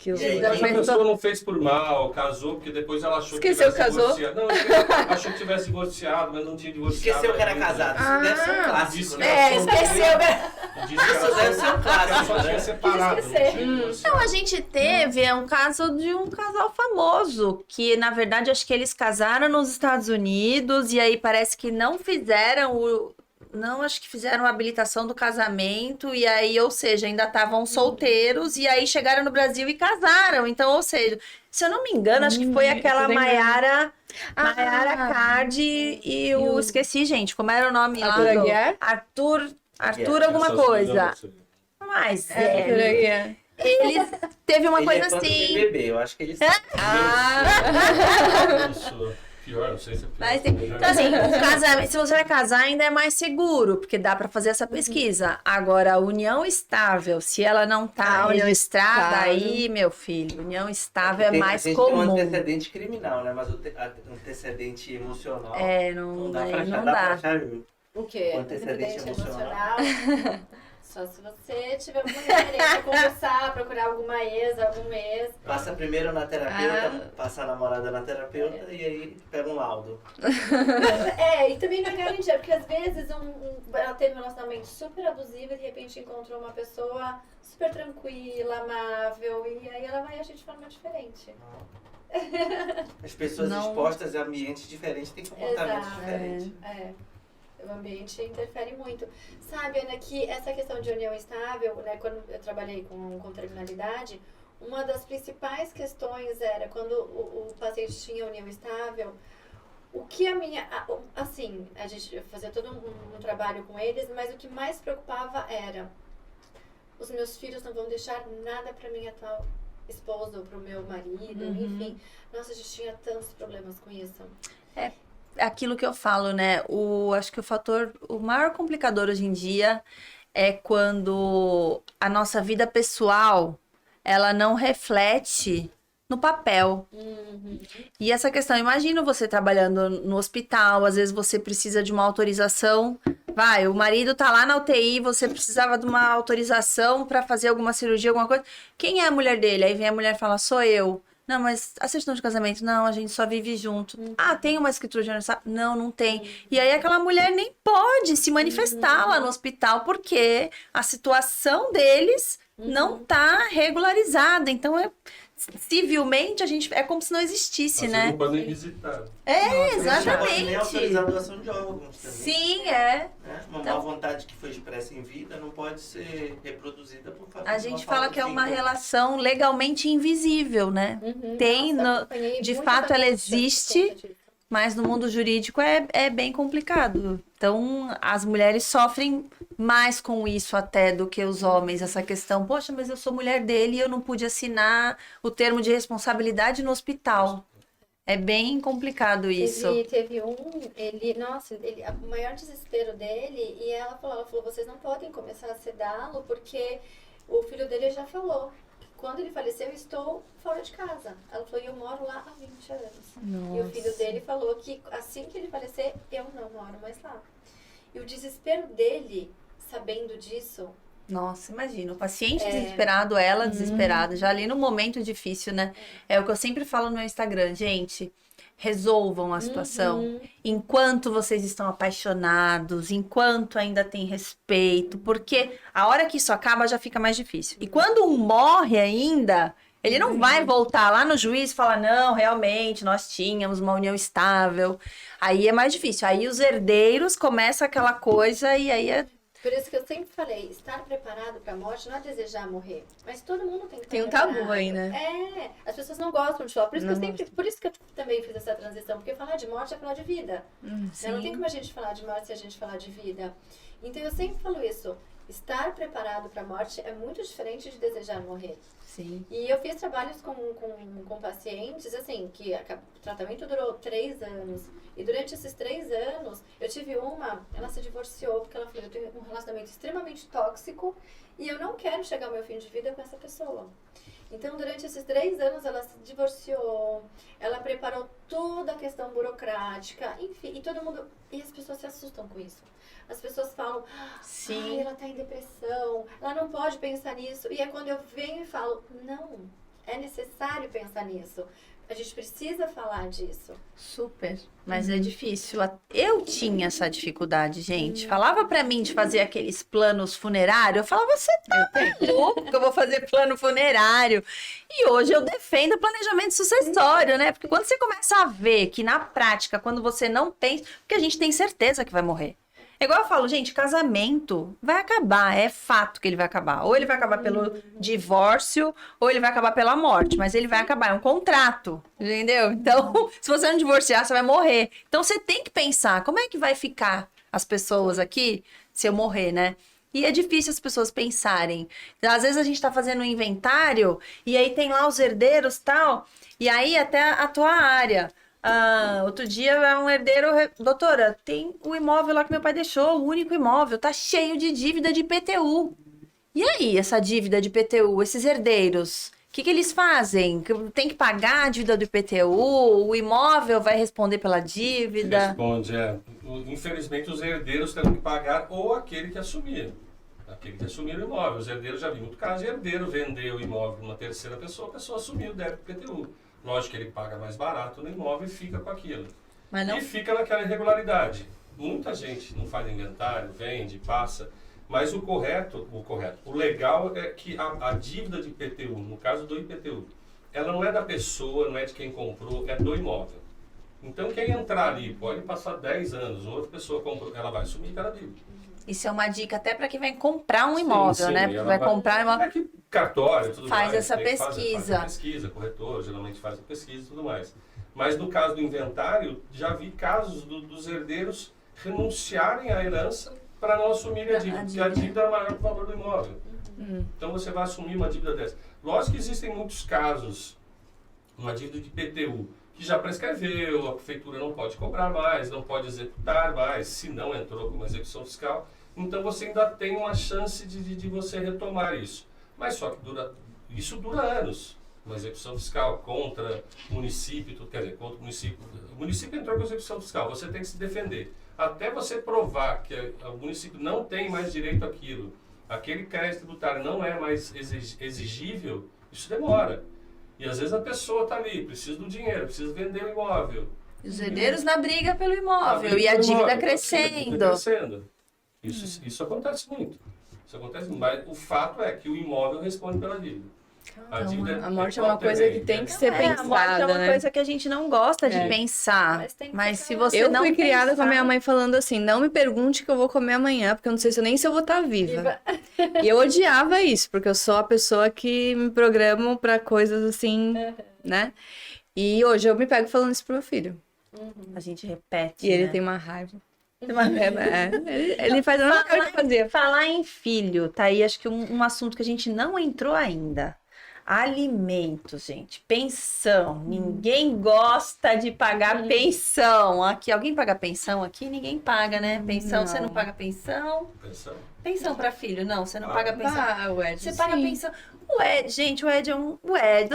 Que o Gente, já Mas a pensou- pessoa não fez por mal, casou, porque depois ela achou Esqueceu que que tivesse casou? divorciado. Não, achou que tivesse divorciado, mas não tinha divorciado. Esqueceu que era ainda. casado. Isso deve ser um clássico, Disse que né? era esqueceu. Disse que era Isso deve ser um clássico, ela só né? tinha separado, não tinha divorciado. Não, a gente teve um caso de um casal famoso, que na verdade acho que eles casaram nos Estados Unidos e aí parece que não fizeram não, acho que fizeram a habilitação do casamento e aí, ou seja, ainda estavam solteiros e aí chegaram no Brasil e casaram. Então, ou seja, se eu não me engano, acho que foi aquela tô lembrando. Maiara Ah. Card e eu esqueci, gente, como era o nome lá? Arthur do- Aguiar? Arthur alguma Essas coisa. duas, Mas Arthur Aguiar. eles teve uma Ele coisa é fã do assim. BBB, eu acho que ele Isso. Pior, não sei se é pior. Mas, então, assim, o casamento, se você vai casar, ainda é mais seguro, porque dá pra fazer essa pesquisa. Agora, a união estável, se ela não tá A união registrada, estável. aí, meu filho, união estável é Tem- mais a gente tem um comum. antecedente criminal, né? Mas o É, antecedente emocional não, dá pra aí achar. não Dá pra dá. achar, viu? O quê? O antecedente emocional. Só se você tiver alguma referência, conversar, procurar alguma ex, algum ex. Passa primeiro na terapeuta, passa a namorada na terapeuta e aí pega um laudo. E também não é garantia, porque às vezes ela teve um relacionamento super abusivo e de repente encontrou uma pessoa super tranquila, amável, e aí ela vai agir de forma diferente. As pessoas Não. expostas a ambientes diferentes têm comportamentos Exato. diferentes. O ambiente interfere muito. Sabe, Ana, que essa questão de união estável, né, quando eu trabalhei com terminalidade, uma das principais questões era quando o paciente tinha união estável, o que assim, a gente fazia todo um trabalho com eles, mas o que mais preocupava era: os meus filhos não vão deixar nada para minha atual esposa ou para o meu marido, enfim. Nossa, a gente tinha tantos problemas com isso. Aquilo que eu falo, né? Acho que o maior complicador hoje em dia é quando a nossa vida pessoal, ela não reflete no papel. E essa questão, imagina você trabalhando no hospital, às vezes você precisa de uma autorização. Vai, o marido tá lá na UTI, você precisava de uma autorização para fazer alguma cirurgia, alguma coisa. Quem é a mulher dele? Aí vem a mulher e fala, sou eu. Não, mas a certidão de casamento, não, a gente só vive junto. Ah, tem uma escritura de aniversário? Não, não tem. E aí aquela mulher nem pode se manifestar lá no hospital, porque a situação deles não tá regularizada. Então, civilmente, é como se não existisse, Às vezes né? não podem visitar. Exatamente. Não pode nem autorizar a doação de órgãos também. Sim, Né? Uma Então- má vontade que foi expressa em vida não pode ser reproduzida por falta A de uma gente fala falta que é de uma vínculo. relação legalmente invisível, né? Tem, de fato, ela existe, mas no mundo jurídico é bem complicado. Então, as mulheres sofrem mais com isso até do que os homens. Essa questão, poxa, mas eu sou mulher dele e eu não pude assinar o termo de responsabilidade no hospital. É bem complicado isso. Teve o maior desespero dele, e ela falou, vocês não podem começar a sedá-lo, porque o filho dele já falou. Quando ele faleceu, eu estou fora de casa. Ela falou, e eu moro lá há 20 anos. E o filho dele falou que assim que ele falecer, eu não moro mais lá. E o desespero dele, sabendo disso, Nossa, imagina, o paciente desesperado, ela desesperada, já ali no momento difícil, né? É o que eu sempre falo no meu Instagram, gente, resolvam a situação enquanto vocês estão apaixonados, enquanto ainda tem respeito, porque a hora que isso acaba já fica mais difícil. E quando um morre ainda, ele não vai voltar lá no juiz e falar, não, realmente, nós tínhamos uma união estável. Aí é mais difícil. Aí os herdeiros começam aquela coisa e aí é... por isso que eu sempre falei, estar preparado para a morte não é desejar morrer, mas todo mundo tem que estar Tem um preparado. tabu aí, né? As pessoas não gostam de falar, por isso que eu também fiz essa transição, porque falar de morte é falar de vida. Né? Não tem como a gente falar de morte se a gente falar de vida. Então eu sempre falo isso, estar preparado para a morte é muito diferente de desejar morrer. Sim. E eu fiz trabalhos com pacientes, assim, que o tratamento durou 3 anos. E durante esses 3 anos, eu tive ela se divorciou, porque ela falou, eu tenho um relacionamento extremamente tóxico e eu não quero chegar ao meu fim de vida com essa pessoa. Então, durante esses 3 anos, ela se divorciou, ela preparou toda a questão burocrática, enfim, e as pessoas se assustam com isso. As pessoas falam, Sim. ela tá em depressão, ela não pode pensar nisso. E é quando eu venho e falo, não, É necessário pensar nisso. A gente precisa falar disso. Super, mas é difícil. Eu tinha essa dificuldade, gente. Falava pra mim de fazer aqueles planos funerários. Eu falava, você tá maluco que eu vou fazer plano funerário? E hoje eu defendo o planejamento sucessório, né? Porque quando você começa a ver que na prática, quando você não pensa, porque a gente tem certeza que vai morrer. É igual eu falo, gente, casamento vai acabar, é fato que ele vai acabar. Ou ele vai acabar pelo divórcio, ou ele vai acabar pela morte, mas ele vai acabar, é um contrato, entendeu? Então, se você não divorciar, você vai morrer. Então, você tem que pensar, como é que vai ficar as pessoas aqui se eu morrer, né? E é difícil as pessoas pensarem. Às vezes a gente tá fazendo um inventário, e aí tem lá os herdeiros e tal, e aí até a tua área... outro dia um herdeiro, doutora, tem o imóvel lá que meu pai deixou, o único imóvel, tá cheio de dívida de IPTU. E aí, essa dívida de IPTU, esses herdeiros, o que eles fazem? Tem que pagar a dívida do IPTU? O imóvel vai responder pela dívida? Responde, infelizmente os herdeiros terão que pagar ou aquele que assumir. Aquele que assumir o imóvel. Os herdeiros, já vi muito caso de herdeiro vender o imóvel para uma terceira pessoa, a pessoa assumiu o débito do IPTU. Lógico que ele paga mais barato no imóvel e fica com aquilo. Mas não... E fica naquela irregularidade. Muita gente não faz inventário, vende, passa. Mas o legal é que a dívida de IPTU, no caso do IPTU, ela não é da pessoa, não é de quem comprou, é do imóvel. Então quem entrar ali, pode passar 10 anos, outra pessoa comprou, ela vai assumir aquela dívida. Isso é uma dica até para quem vai comprar um imóvel, sim, né? Porque ela vai comprar um imóvel. É que cartório, tudo Faz mais. essa tem que pesquisa. Faz a pesquisa, corretor geralmente faz a pesquisa e tudo mais. Mas no caso do inventário, já vi casos dos herdeiros renunciarem à herança para não assumirem a dívida, porque a dívida é maior que o valor do imóvel. Então você vai assumir uma dívida dessa. Lógico que existem muitos casos, uma dívida de IPTU, que já prescreveu, a prefeitura não pode cobrar mais, não pode executar mais, se não entrou com uma execução fiscal. Então você ainda tem uma chance de você retomar isso. Mas só que isso dura anos. Uma execução fiscal contra o município, quer dizer, contra o município. O município entrou com execução fiscal, você tem que se defender. Até você provar que o município não tem mais direito àquilo, aquele crédito tributário não é mais exigível, isso demora. E às vezes a pessoa está ali, precisa do dinheiro, precisa vender o imóvel. Os herdeiros na briga pelo imóvel e a dívida crescendo. Isso acontece muito. Isso acontece muito. Mas o fato é que o imóvel responde pela dívida. A morte é uma coisa que tem que ser pensada, a morte é uma né? coisa que a gente não gosta de pensar. Mas Se você Eu não fui criada pensar... com a minha mãe falando assim, não me pergunte o que eu vou comer amanhã, porque eu não sei nem se eu vou estar viva. E eu odiava isso, porque eu sou a pessoa que me programo pra coisas assim, né? E hoje eu me pego falando isso pro meu filho. A gente repete, E ele né? tem uma raiva. Ele faz a mesma coisa que eu fazia. Falar em filho, tá aí acho que um assunto que a gente não entrou ainda. Alimentos, gente. Pensão. Ninguém gosta de pagar pensão. Aqui, alguém paga pensão aqui? Ninguém paga, né? Pensão, Não. você não paga pensão? Pensão. Pensão para filho, não, você não paga pensão. Ah, o Ed, Você paga sim. pensão. O Ed, gente, o Ed é um. O Ed,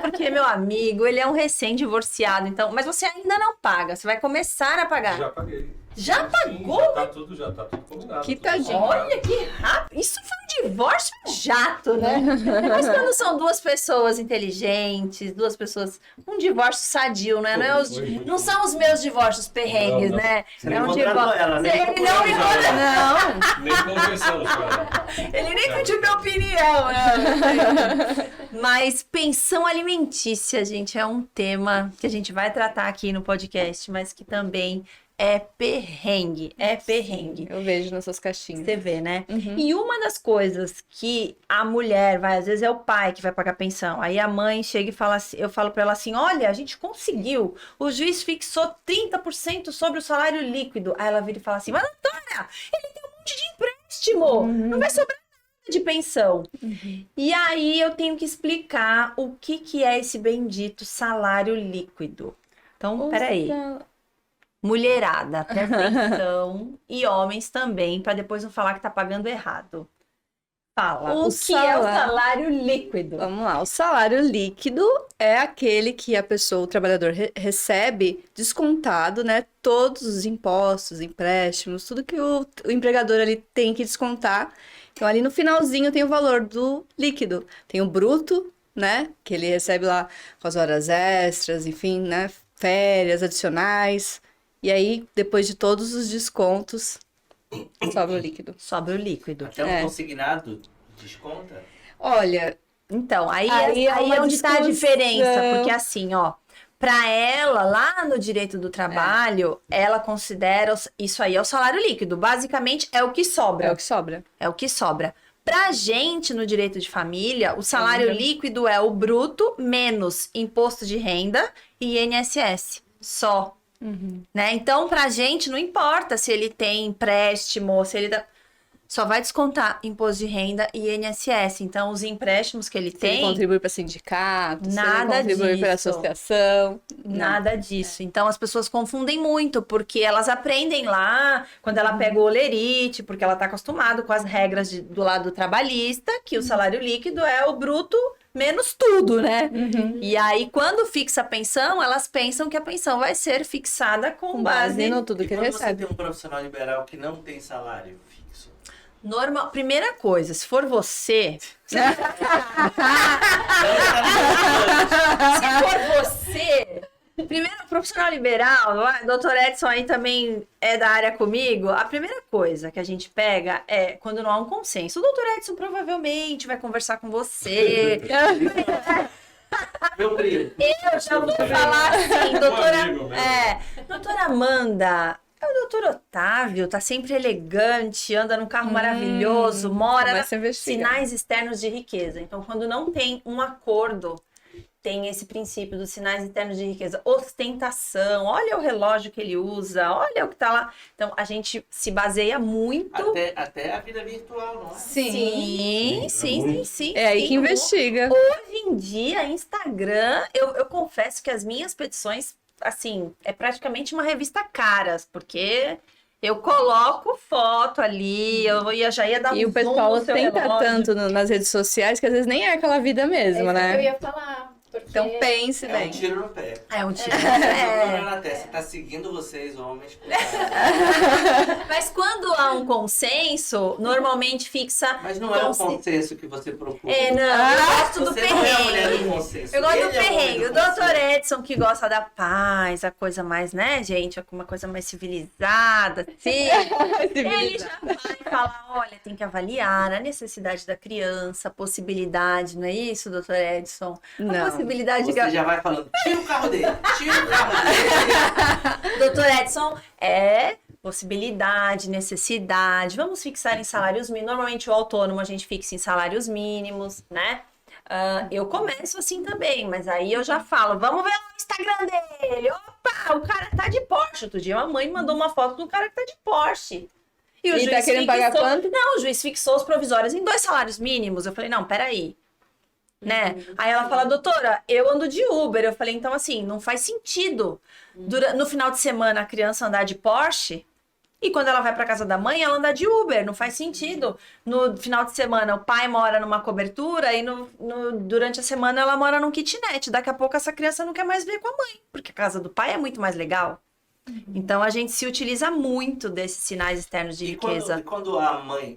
porque é meu amigo, ele é um recém-divorciado, então. Mas você ainda não paga, você vai começar a pagar. Já paguei. Já Sim, pagou? já tá tudo combinado. Que tudo tadinho. combinado. Olha que rápido. Isso foi um divórcio jato, né? Mas quando são duas pessoas inteligentes, duas pessoas. Um divórcio sadio, né? Não são os meus divórcios perrengues, Não, não. né? Você não contratou ela, né? Ele não me contratou. Nem conversamos com ela. Ele nem pediu minha opinião, né? Mas pensão alimentícia, gente, é um tema que a gente vai tratar aqui no podcast, mas que também é perrengue. É perrengue. Eu vejo nas suas caixinhas. Você vê, né? E uma das coisas que a mulher vai, às vezes é o pai que vai pagar pensão. Aí a mãe chega e fala assim, eu falo pra ela assim, olha, a gente conseguiu. O juiz fixou 30% sobre o salário líquido. Aí ela vira e fala assim, mas doutora, ele tem um monte de empréstimo. Não vai sobrar nada de pensão. E aí eu tenho que explicar o que é esse bendito salário líquido. Então, peraí. Mulherada, presta atenção, e homens também, para depois não falar que tá pagando errado. Fala, o que é o salário líquido? Vamos lá, o salário líquido é aquele que o trabalhador recebe descontado, né? Todos os impostos, empréstimos, tudo que o empregador ali tem que descontar. Então ali no finalzinho tem o valor do líquido. Tem o bruto né? Que ele recebe lá com as horas extras, enfim, né? Férias adicionais. E aí, depois de todos os descontos, sobra o líquido. Sobra o líquido. Até um É. consignado desconta? Olha, Então, aí Aí é é uma onde tá a diferença, discussão. porque assim, ó, para ela, lá no direito do trabalho, ela considera isso aí é o salário líquido. Basicamente, é o que sobra. é o que sobra. É o que sobra. Pra gente, no direito de família, o salário Ainda. líquido é o bruto menos imposto de renda e INSS. Só. Né? Então, pra gente, não importa se ele tem empréstimo, se ele só vai descontar imposto de renda e INSS. Então, os empréstimos que ele Se ele tem, contribui para sindicato, se Nada ele contribui para disso. associação. não. nada disso. Então, as pessoas confundem muito, porque elas aprendem lá, quando ela pega o olerite, porque ela tá acostumada com as regras do lado trabalhista, que o salário líquido é o bruto menos tudo, né? E aí, quando fixa a pensão, elas pensam que a pensão vai ser fixada com Com base base no tudo E que ele quando você recebe. tem um profissional liberal que não tem salário fixo? normal. Primeira coisa, se for você, se for você, primeiro profissional liberal, doutor Edson aí também é da área comigo, a primeira coisa que a gente pega é quando não há um consenso. O doutor Edson provavelmente vai conversar com você. Meu primo. Eu já vou falar assim, doutora, amigo meu. doutora Amanda, o doutor Otávio tá sempre elegante, anda num carro maravilhoso, mora Começa a investigar. sinais externos de riqueza. Então, quando não tem um acordo, tem esse princípio dos sinais externos de riqueza. Ostentação, olha o relógio que ele usa, olha o que tá lá. Então, a gente se baseia muito... Até a vida virtual, não é? Sim. É aí que sim. investiga. Hoje em dia, Instagram, eu confesso que as minhas petições, assim, é praticamente uma revista Caras, porque eu coloco foto ali, eu já ia dar um E o zoom pessoal no seu ostenta relógio. tanto nas redes sociais que às vezes nem é aquela vida mesmo, Eu né? ia falar. Porque... Então pense É um bem. tiro no pé. É um tiro. É. Na testa, tá seguindo vocês, homens. Mas quando há um consenso, normalmente fixa... Mas não é o consenso que você procura. Não, eu gosto do Você não é a mulher do perrengue. consenso. Eu gosto do Ele é o homem perrengue. O do doutor consenso. Edson, que gosta da paz, a coisa mais, né, gente? Uma coisa mais civilizada, assim. Ele já vai falar, olha, tem que avaliar a necessidade da criança, a possibilidade, não é isso, doutor Edson? A Não. possibilidade Você que... já vai falando, tira o carro dele, tira o carro dele. Doutor Edson, é possibilidade, necessidade. Vamos fixar em salários mínimos. Normalmente o autônomo a gente fixa em salários mínimos, né? Eu começo assim também, mas aí eu já falo, vamos ver o Instagram dele. Opa, o cara tá de Porsche. Outro dia uma mãe mandou uma foto do cara que tá de Porsche. E o E tá querendo pagar quanto? Não, o juiz fixou os provisórios em 2 salários mínimos. Eu falei, não, peraí. Né? Aí ela fala, doutora, eu ando de Uber. Eu falei, então assim, não faz sentido no final de semana a criança andar de Porsche e quando ela vai para casa da mãe, ela anda de Uber. Não faz sentido. No final de semana, o pai mora numa cobertura e durante a semana ela mora num kitnet. Daqui a pouco essa criança não quer mais ver com a mãe, porque a casa do pai é muito mais legal. Então a gente se utiliza muito desses sinais externos de riqueza. Quando a mãe,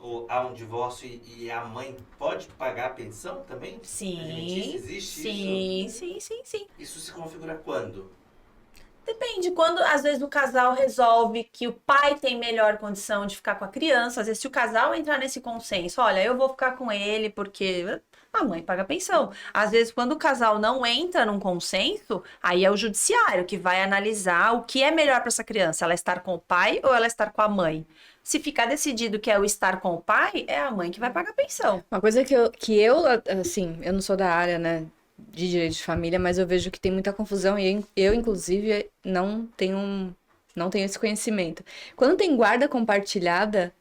ou há um divórcio e a mãe pode pagar a pensão também? Sim, Existe isso? sim. Isso se configura quando? Depende, quando às vezes o casal resolve que o pai tem melhor condição de ficar com a criança, às vezes se o casal entrar nesse consenso, olha, eu vou ficar com ele porque a mãe paga a pensão. Às vezes quando o casal não entra num consenso, aí é o judiciário que vai analisar o que é melhor para essa criança, ela estar com o pai ou ela estar com a mãe. Se ficar decidido que é o estar com o pai, é a mãe que vai pagar a pensão. Uma coisa que eu, assim, eu não sou da área, né, de direito de família, mas eu vejo que tem muita confusão e eu inclusive, não tenho esse conhecimento. Quando tem guarda compartilhada,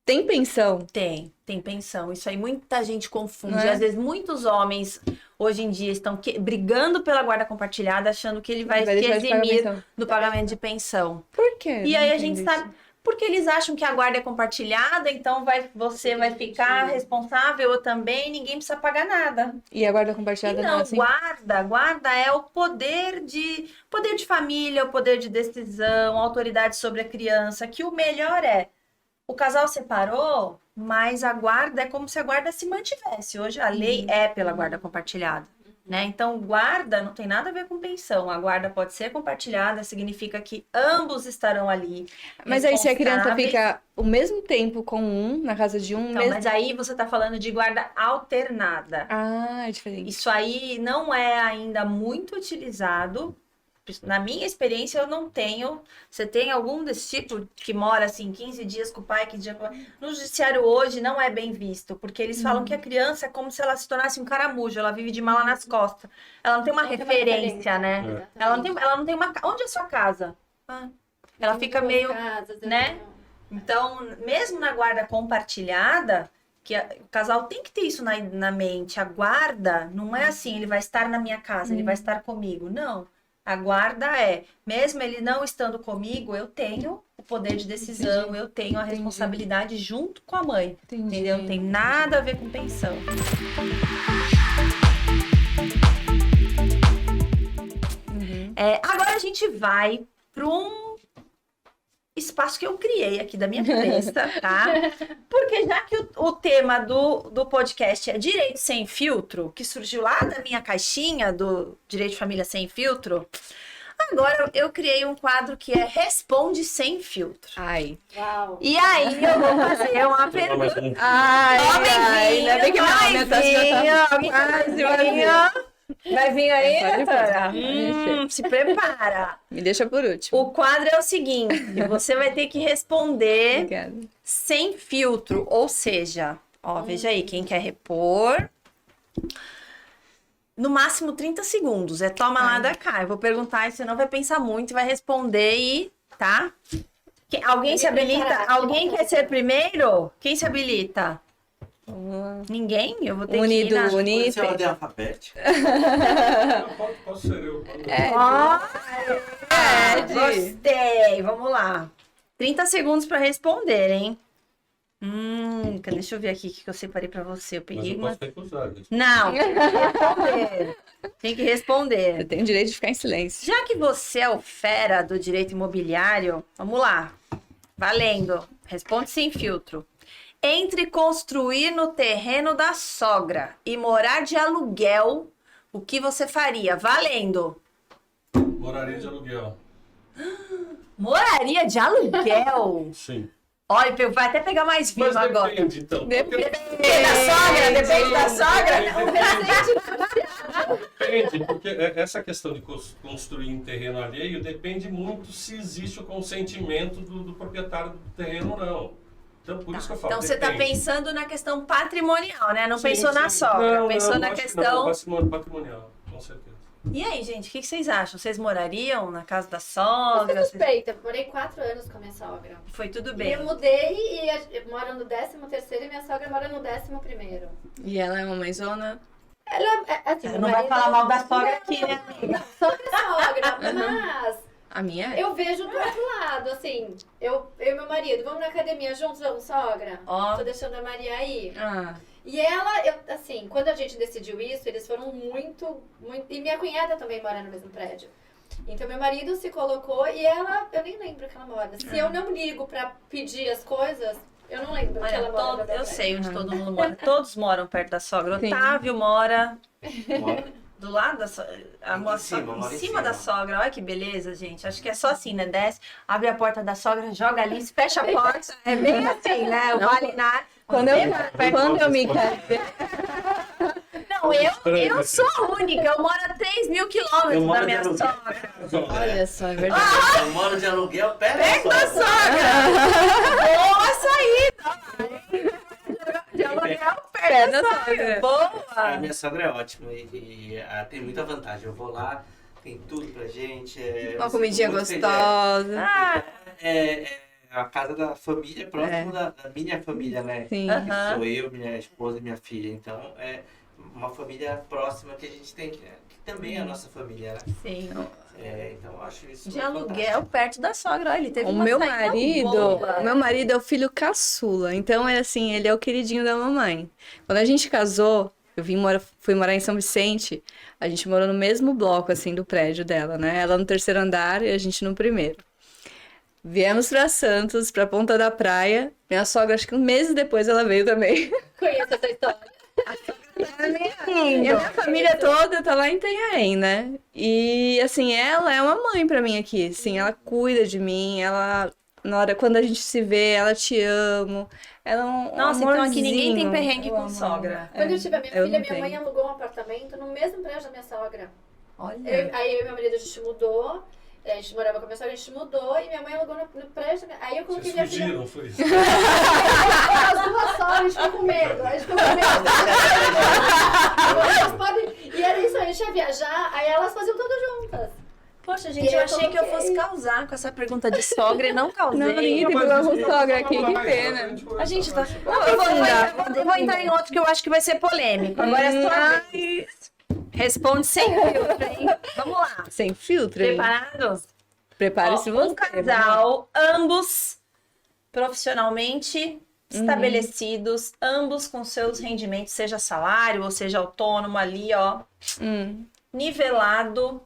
tem pensão? Tem pensão. Isso aí muita gente confunde. Não é? Às vezes muitos homens hoje em dia estão brigando pela guarda compartilhada, achando que ele vai se deixar de pagar eximir pensão. do pagamento de pensão. Por quê? E Não aí a entendo gente isso. sabe, porque eles acham que a guarda é compartilhada, então você vai ficar responsável, eu também, ninguém precisa pagar nada. E a guarda E compartilhada não é não, assim? guarda é o poder de família, o poder de decisão, a autoridade sobre a criança, que o melhor é O casal separou, mas a guarda é como se a guarda se mantivesse. Hoje a lei é pela guarda compartilhada, né? Então, guarda não tem nada a ver com pensão. A guarda pode ser compartilhada, significa que ambos estarão ali. Mas aí se a criança responsáveis. fica o mesmo tempo com um, na casa de um, Então, mesmo... mas aí você está falando de guarda alternada. Ah, é diferente. Isso aí não é ainda muito utilizado. Na minha experiência, eu não tenho. Você tem algum desse tipo que mora assim 15 dias com o pai, 15 dias com o pai? No judiciário hoje não é bem visto, porque eles falam que a criança é como se ela se tornasse um caramujo, ela vive de mala nas costas. Ela não tem uma Não tem uma referência, né? Exatamente. Ela não tem uma. Onde é a sua casa? Ah, ela Tem fica duas meio. casas, eu né? tenho- Então, mesmo na guarda compartilhada, o casal tem que ter isso na mente. A guarda não é assim, ele vai estar na minha casa, ele vai estar comigo. Não. A guarda é, mesmo ele não estando comigo, eu tenho o poder de decisão, eu tenho a responsabilidade junto com a mãe. Entendeu? Não tem nada a ver com pensão. Agora a gente vai para um espaço que eu criei aqui da minha cabeça, tá? Porque já que o tema do podcast é Direito Sem Filtro, que surgiu lá da minha caixinha do Direito de Família Sem Filtro, agora eu criei um quadro que é Responde Sem Filtro. Ai. Uau. E aí eu vou fazer uma Tem mais pergunta. um. Ai, ainda bem que minha Vai alimentação já tá quase, vai vir. Vai vir aí, Pode vir. Natália? Pode Se prepara. Me deixa por último. O quadro é o seguinte, você vai ter que responder Obrigada. sem filtro, ou seja, ó, veja aí, quem quer repor, no máximo 30 segundos, toma lá da cá. Eu vou perguntar e você não vai pensar muito, vai responder e, tá? Alguém se habilita? Alguém quer ser primeiro? Quem se habilita? Ninguém? Eu vou ter Unido, que ir na... Pode unido. ser ordem alfabética. Posso ser eu. Ó, Ed. gostei. Vamos lá. 30 segundos para responder, hein? Deixa eu ver aqui o que eu separei para você. Eu Mas peguei eu uma... posso recusar. né? Não, tem que responder. Tem que responder. Eu tenho direito de ficar em silêncio. Já que você é o fera do direito imobiliário, vamos lá. Valendo. Responde sem filtro. Entre construir no terreno da sogra e morar de aluguel, o que você faria? Valendo. Moraria de aluguel. Moraria de aluguel? Sim. Olha, vai até pegar mais vinho Mas agora. depende, então. Depende. Depende da sogra? Depende da sogra? Depende, porque essa questão de construir em terreno alheio depende muito se existe o consentimento do proprietário do terreno ou não. Então, por isso que eu falo. Então você está depende. pensando na questão patrimonial, né? Não Sim, pensou na sim. sogra, Não, pensou não, na acho que questão. Não, patrimônio patrimonial, com certeza. E aí, gente, o que vocês acham? Vocês morariam na casa da Eu sogra? sou suspeita, eu morei 4 anos com a minha sogra. Foi tudo E bem. eu mudei e eu moro no 13º e minha sogra mora no 11º. E ela é uma mãezona? Ela é assim, Não meu vai marido- falar mal da sogra aqui, né, amiga? Sogra é sogra, mas A minha é. eu vejo do outro lado, assim, eu e meu marido, vamos na academia juntos, vamos, sogra? Ó. Tô deixando a Maria aí. Ah, E ela, assim, quando a gente decidiu isso, eles foram muito... E minha cunhada também mora no mesmo prédio. Então, meu marido se colocou e ela... Eu nem lembro que ela mora. Se eu não ligo pra pedir as coisas, eu não lembro que Olha, ela mora no meu eu prédio. sei onde todo mundo mora. Todos moram perto da sogra. Sim. Otávio mora Mora. do lado da sogra. Em cima da sogra. Olha que beleza, gente. Acho que é só assim, né? Desce, abre a porta da sogra, joga ali, fecha a porta. É bem assim, né? O Vale na... quando eu me casei. Não, eu sou a única. Eu moro a 3.000 Eu quilômetros moro da de minha aluguel. sogra. Olha só, é verdade. Eu moro de aluguel perto Perto da da sogra. sogra! Boa saída! De aluguel perto da sogra. A Boa! minha sogra é ótima e tem muita vantagem. Eu vou lá, tem tudo pra gente. Uma comidinha gostosa. Ah, É a casa da família, próximo da minha família, né? Sim. Aham. Que sou eu, minha esposa e minha filha. Então, é uma família próxima que a gente tem, que também é a nossa família, né? sim. Então, eu acho isso De fantástico. aluguel perto da sogra. Olha, ele teve O uma meu saída marido, boa. o meu marido é o filho caçula, então é assim, ele é o queridinho da mamãe. Quando a gente casou, fui morar em São Vicente, a gente morou no mesmo bloco assim do prédio dela, né? Ela no terceiro andar e a gente no primeiro. Viemos pra Santos, pra Ponta da Praia. Minha sogra, acho que 1 mês depois ela veio também. Conheço essa história. E a minha família toda tá lá em Itanhaém, né? E, assim, ela é uma mãe pra mim aqui, assim, ela cuida de mim, ela, quando a gente se vê, ela te amo, ela é um Nossa, então aqui ninguém tem amorzinho. perrengue Eu com amo sogra. Quando eu tive a minha eu filha, não minha mãe tenho. alugou um apartamento no mesmo prédio da minha sogra. Olha. Aí eu e meu marido, a gente mudou. A gente morava com a minha sogra, a gente mudou e minha mãe alugou no prédio. Aí eu coloquei Vocês minha filha. fugiram, foi isso? As duas só, a gente ficou com medo. A gente ficou com medo. Elas podem... E era isso, a gente ia viajar, aí elas faziam tudo juntas. Poxa, E gente, eu eu achei que eu fosse coloquei. causar com essa pergunta de sogra e não causei. Não, ninguém tem problema com sogra aqui, que pena. A gente tá. Não, Eu vou entrar em outro que eu acho que vai ser polêmico. Agora é sua vez. Responde sem filtro, hein? Vamos lá. Sem filtro, hein? Preparados? Prepare-se você. Um casal, ambos profissionalmente estabelecidos, ambos com seus rendimentos, seja salário ou seja autônomo ali, ó, nivelado.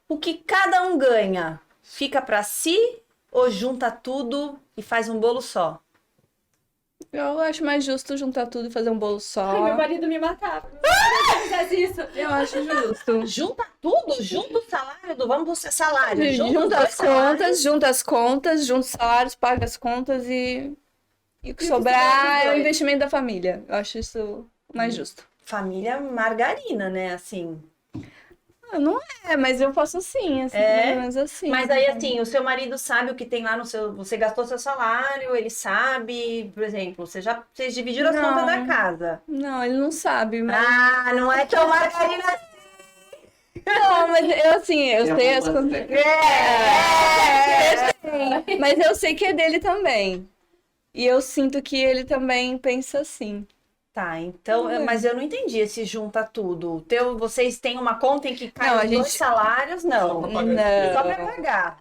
O que cada um ganha, fica pra si ou junta tudo e faz um bolo só? Eu acho mais justo juntar tudo e fazer um bolo só. Ai, meu marido me matava. Se eu fizesse isso. Eu acho justo. Junta tudo? Junta o salário do... Vamos pro salário. Junta os Junta dois as salários. contas, junta as contas, junta os salários, paga as contas e o que sobrar sobrar dos é o dois. investimento da família. Eu acho isso mais justo. Família margarina, né? Assim. Ah, não é, mas eu faço assim, mais ou menos assim. Mas aí, assim, o seu marido sabe o que tem lá no seu... Você gastou seu salário, ele sabe... Por exemplo, vocês dividiram as Não. contas da casa. Não, ele não sabe, mas... Ah, não é tão margarina assim. Não, mas eu assim, eu Tem a sei as poupança contas. técnica. Mas eu sei que é dele também. E eu sinto que ele também pensa assim. Tá, então... Não é. Mas eu não entendi esse junta tudo. Vocês têm uma conta em que cai Não, os a dois gente- salários? Não. Só pra pagar Só despesa. pra pagar.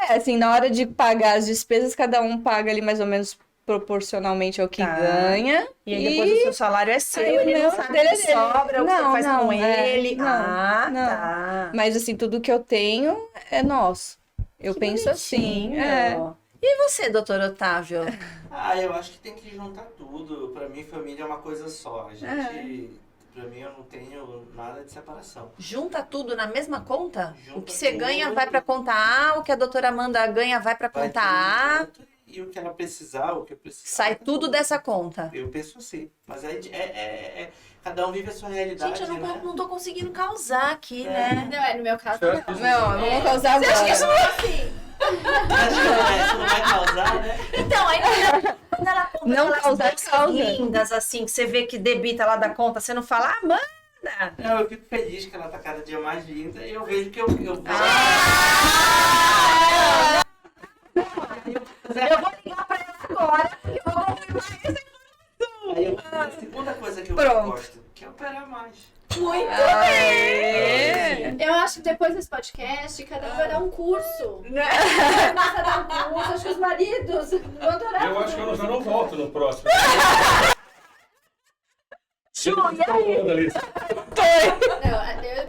É, assim, na hora de pagar as despesas, cada um paga ali mais ou menos proporcionalmente ao que Tá. ganha. E aí depois o seu salário é seu, Aí o ele não meu sabe o dele que é dele. sobra, o que você Não, faz com não, ele. não, não. Tá. Mas assim, tudo que eu tenho é nosso. Eu Que penso assim. bonitinho. É. E você, doutor Otávio? Ah, eu acho que tem que juntar tudo. Pra mim, família é uma coisa só. A gente, pra mim, eu não tenho nada de separação. Junta tudo na mesma conta? Junta O que você tudo. ganha vai pra conta A, o que a doutora Amanda ganha vai pra Vai conta tudo A, junto, e o que ela precisar, o que eu precisar. sai vai tudo dessa conta. Eu penso assim. Mas cada um vive a sua realidade, Gente, eu né? não tô conseguindo causar aqui, né? Não, no meu caso, Você acha que não. isso- Não, vamos causar agora. Assim, Isso não vai causar, né? Então, aí quando ela compra Não aquelas causar, bolsas causa. lindas, assim, que você vê que debita lá da conta, você não fala, ah, manda! Não, eu fico feliz que ela tá cada dia mais linda e eu vejo que eu vou. Eu vou ligar pra ela agora, porque eu vou confirmar essa Aí a segunda coisa que eu Pronto. gosto, que é operar mais. muito Aê! eu acho que depois desse podcast, cada um vai dar um curso. Começa a dar um curso, acho que os maridos vão adorar. Eu acho que eu já não volto no próximo. Ju, e aí?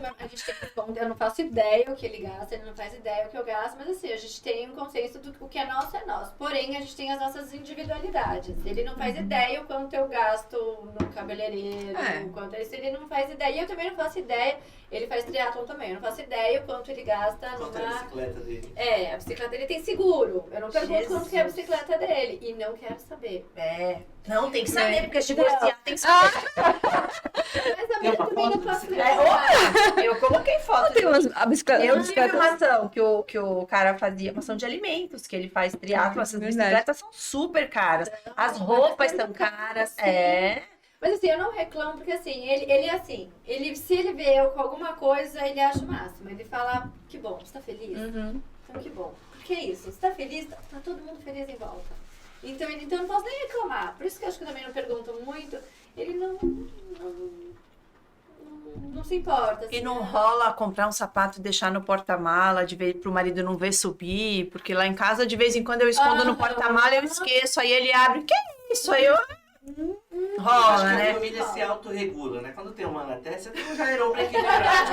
Não, a gente tem que contar, eu não faço ideia o que ele gasta, ele não faz ideia o que eu gasto, mas assim, a gente tem um consenso do que o que é nosso é nosso. Porém, a gente tem as nossas individualidades. Ele não faz ideia o quanto eu gasto no cabeleireiro, É. o quanto isso, ele não faz ideia. E eu também não faço ideia, ele faz triatlon também, eu não faço ideia o quanto ele gasta Quanto é a numa... bicicleta dele. É, a bicicleta dele tem seguro. Eu não pergunto quanto que é a Jesus. bicicleta dele. E não quero saber. É. Não, tem que saber, porque divorciar tem que saber. Mas a minha uma também não foto faço de ideia. Eu coloquei foto. Tem a bicicleta. Eu tive uma ação que o cara fazia, uma ação de alimentos, que ele faz triatlo, essas Verdade. bicicletas são super caras. As roupas são caras, é. Mas assim, eu não reclamo, porque assim, ele assim, se ele vê eu com alguma coisa, ele acha o máximo. Ele fala, que bom, você tá feliz? Uhum. Então que bom. Porque é isso, você tá feliz, tá todo mundo feliz em volta. Então eu não posso nem reclamar. Por isso que eu acho que eu também não pergunto muito. Ele não se importa. E assim, não né? rola comprar um sapato e deixar no porta-mala, de vez pro marido não ver subir, porque lá em casa, de vez em quando, eu escondo no Aham. porta-mala, eu esqueço, aí ele abre, que isso? Aí eu... Acho Rola, que a né? família se autorregula, né? Quando tem uma na testa, tem um jairão pra equilibrar.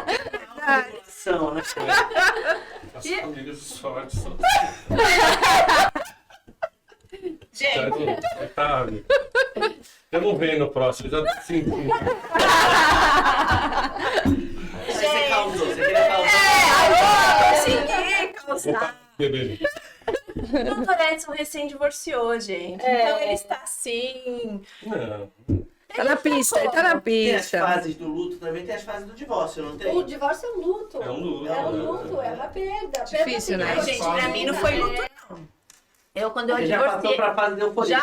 Então, é autorregulação, né? A Nossos amigos de sorte são. Gente, Otávio. Eu não venho no próximo, já tô sentindo. Você causou, você queria causar. consegui causar. Bebê. O Dr. Edson recém divorciou, gente. Então ele está assim. Não. Tá na pista, ele tá na Tem as pista. fases do luto, também tem as fases do divórcio, não tem? O divórcio é um luto. É um luto, É um né? luto, é uma perda. Difícil, né? Ai, gente, pra mim não foi luto, não. Eu, quando eu Ele já passou divorciei. pra fase de euforia.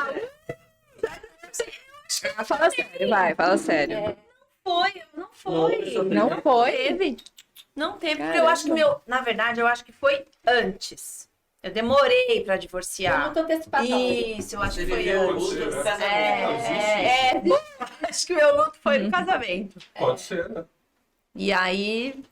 Já Fala sério, vai, fala sério. foi, não foi. Não foi? Teve. Não teve, porque eu Caramba. acho que na verdade, eu acho que foi antes. Eu demorei pra É um divorciar. luto antecipatório. Isso, eu acho Você que foi viveu o antes. luto do É, casamento. Acho que o meu luto foi no casamento. Pode ser, né? E aí,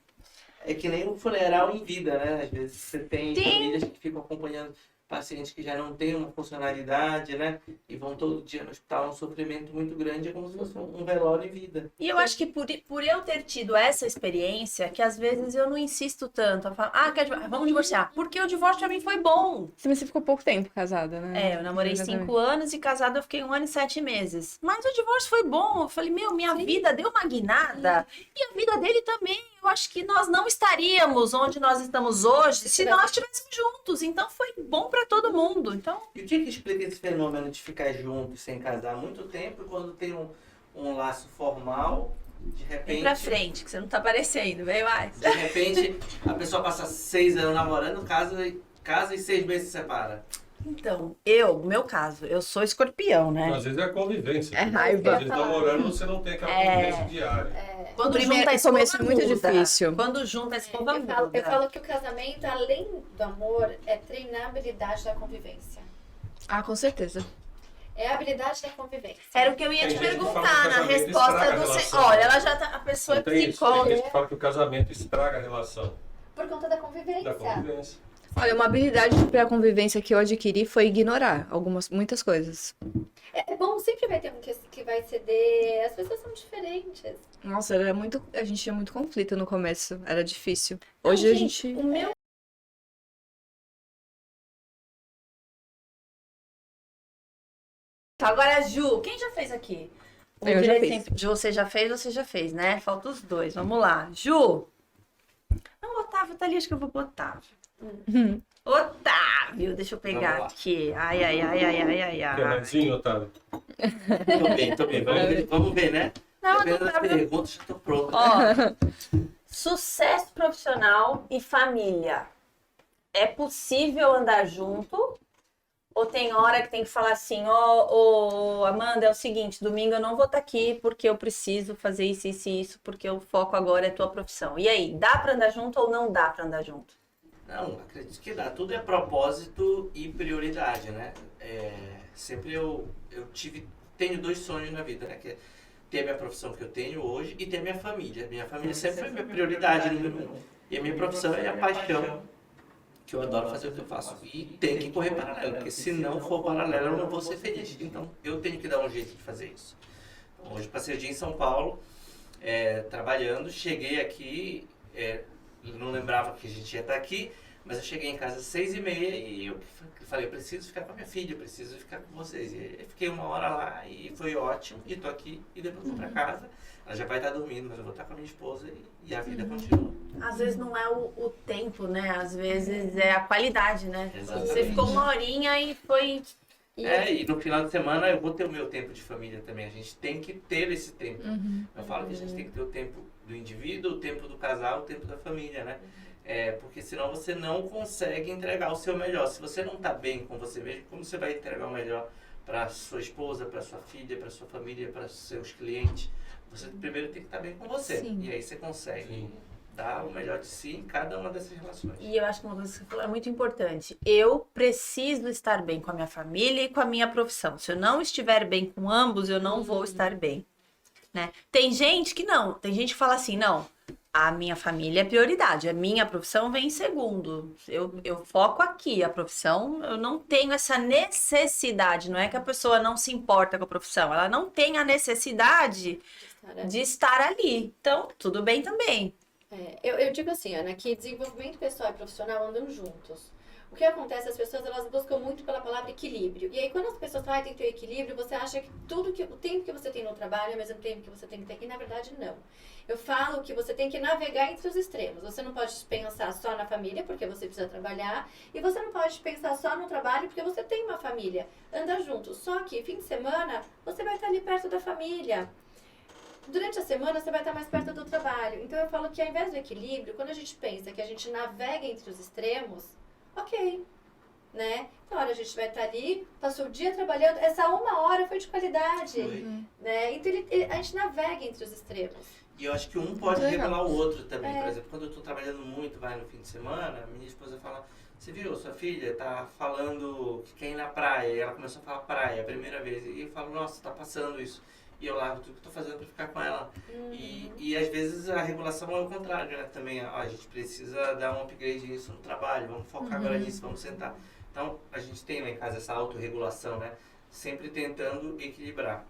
É que nem um funeral em vida, né? Às vezes você tem Sim. famílias que ficam acompanhando pacientes que já não têm uma funcionalidade, né? E vão todo dia no hospital, é um sofrimento muito grande, é como se fosse um velório em vida. e eu acho que por eu ter tido essa experiência, que às vezes eu não insisto tanto. Eu falo, vamos divorciar. Porque o divórcio pra mim foi bom. Você ficou pouco tempo casada, né? Eu namorei Exatamente. 5 anos e casada eu fiquei 1 ano e 7 meses. Mas o divórcio foi bom. Eu falei, minha vida deu uma guinada. E a vida dele também. Eu acho que nós não estaríamos onde nós estamos hoje se nós estivéssemos juntos. Então foi bom pra todo mundo. Então, E o que explica esse fenômeno de ficar junto sem casar há muito tempo e quando tem um laço formal, de vem repente... pra frente, que você não tá aparecendo. Vem mais. De repente, a pessoa passa 6 anos namorando, casa e 6 meses se separa. Então, meu caso, eu sou escorpião, né? Às vezes é a convivência. É raiva. Às vezes namorando você não tem aquela convivência diária. Quando Primeiro junta a escova, começo é muito muda. difícil. Quando junta a escova, Eu muda. falo que o casamento, além do amor, é treinar a habilidade da convivência. Ah, com certeza. É a habilidade da convivência. Era o que eu ia Tem te gente que perguntar fala que o na casamento resposta estraga a do... relação. Olha, ela já tá... A pessoa Não é tem isso? Tem psicóloga. gente que fala que o casamento estraga a relação Por conta da convivência. da convivência. Olha, uma habilidade para convivência que eu adquiri foi ignorar muitas coisas. É bom, sempre vai ter um que vai ceder. As pessoas são diferentes. Nossa, a gente tinha muito conflito no começo, era difícil. Hoje a gente O meu... Tá, agora, Ju, quem já fez aqui? O Eu já direito fiz. sempre- Ju, você já fez, né? Falta os dois, vamos lá. Ju! Não, Otávio tá ali, acho que eu vou pro Otávio. Otávio, deixa eu pegar Vamos lá. aqui. Ai, ai, ai, ai, ai, ai, Quer ai. maisinho, Otávio? Tô bem. Vamos ver, né? Não, Dependendo das Otávio... perguntas, já tô pronto. Ó, sucesso profissional e família. É possível andar junto? Ou tem hora que tem que falar assim, ó, Amanda, é o seguinte, domingo eu não vou estar aqui porque eu preciso fazer isso, isso e isso, porque o foco agora é tua profissão. E aí, dá pra andar junto ou não dá pra andar junto? Não, acredito que dá. Tudo é propósito e prioridade, né? Sempre eu tenho 2 sonhos na vida, né? Que é ter a minha profissão que eu tenho hoje e ter a minha família. Minha família sempre foi minha prioridade número 1. E a minha profissão é a paixão, que eu adoro fazer o que eu faço. E tem que correr paralelo, porque se não for paralelo eu não vou ser feliz. Então eu tenho que dar um jeito de fazer isso. Então, hoje passei o dia em São Paulo, trabalhando, cheguei aqui, não lembrava que a gente ia estar aqui, mas eu cheguei em casa às 6h30 e eu falei, eu preciso ficar com a minha filha, eu preciso ficar com vocês. E eu fiquei 1 hora lá e foi ótimo, e tô aqui, e depois vou pra casa. Ela já vai estar dormindo, mas eu vou estar com a minha esposa e a vida continua. Às vezes não é o tempo, né? Às vezes é a qualidade, né? Exatamente. Você ficou 1 horinha e foi... E no final de semana eu vou ter o meu tempo de família também. A gente tem que ter esse tempo. Eu falo que a gente tem que ter o tempo do indivíduo, o tempo do casal, o tempo da família, né? Porque senão você não consegue entregar o seu melhor. Se você não está bem com você mesmo, como você vai entregar o melhor para sua esposa, para sua filha, para sua família, para seus clientes? Você primeiro tem que estar bem com você. Sim. E aí você consegue dar o melhor de si em cada uma dessas relações. E eu acho que uma coisa que você falou é muito importante. Eu preciso estar bem com a minha família e com a minha profissão. Se eu não estiver bem com ambos, eu não vou estar bem, né? Tem gente que não. Tem gente que fala assim, não, a minha família é prioridade, a minha profissão vem em segundo. Eu foco aqui, a profissão, eu não tenho essa necessidade. Não é que a pessoa não se importa com a profissão, ela não tem a necessidade de estar ali. Então, tudo bem também. Eu digo assim, Ana, que desenvolvimento pessoal e profissional andam juntos. O que acontece, as pessoas elas buscam muito pela palavra equilíbrio. E aí, quando as pessoas falam, tem que ter equilíbrio, você acha que o tempo que você tem no trabalho é o mesmo tempo que você tem que ter aqui. Na verdade, não. Eu falo que você tem que navegar entre os extremos. Você não pode pensar só na família, porque você precisa trabalhar. E você não pode pensar só no trabalho, porque você tem uma família. Anda junto. Só que, fim de semana, você vai estar ali perto da família. Durante a semana, você vai estar mais perto do trabalho. Então, eu falo que, ao invés do equilíbrio, quando a gente pensa que a gente navega entre os extremos, ok, né? Então, a gente vai estar ali, passou o dia trabalhando, essa 1 hora foi de qualidade, né? Então, a gente navega entre os extremos. E eu acho que um pode revelar o outro também. É. Por exemplo, quando eu tô trabalhando muito, vai no fim de semana, minha esposa fala, você viu, sua filha tá falando que quer ir na praia, e ela começou a falar praia a primeira vez, e eu falo, nossa, tá passando isso. E eu largo tudo que eu tô fazendo pra ficar com ela. E às vezes a regulação é o contrário, né? Também, ó, a gente precisa dar um upgrade nisso no trabalho, vamos focar agora nisso, vamos sentar. Então, a gente tem lá em casa essa autorregulação, né? Sempre tentando equilibrar.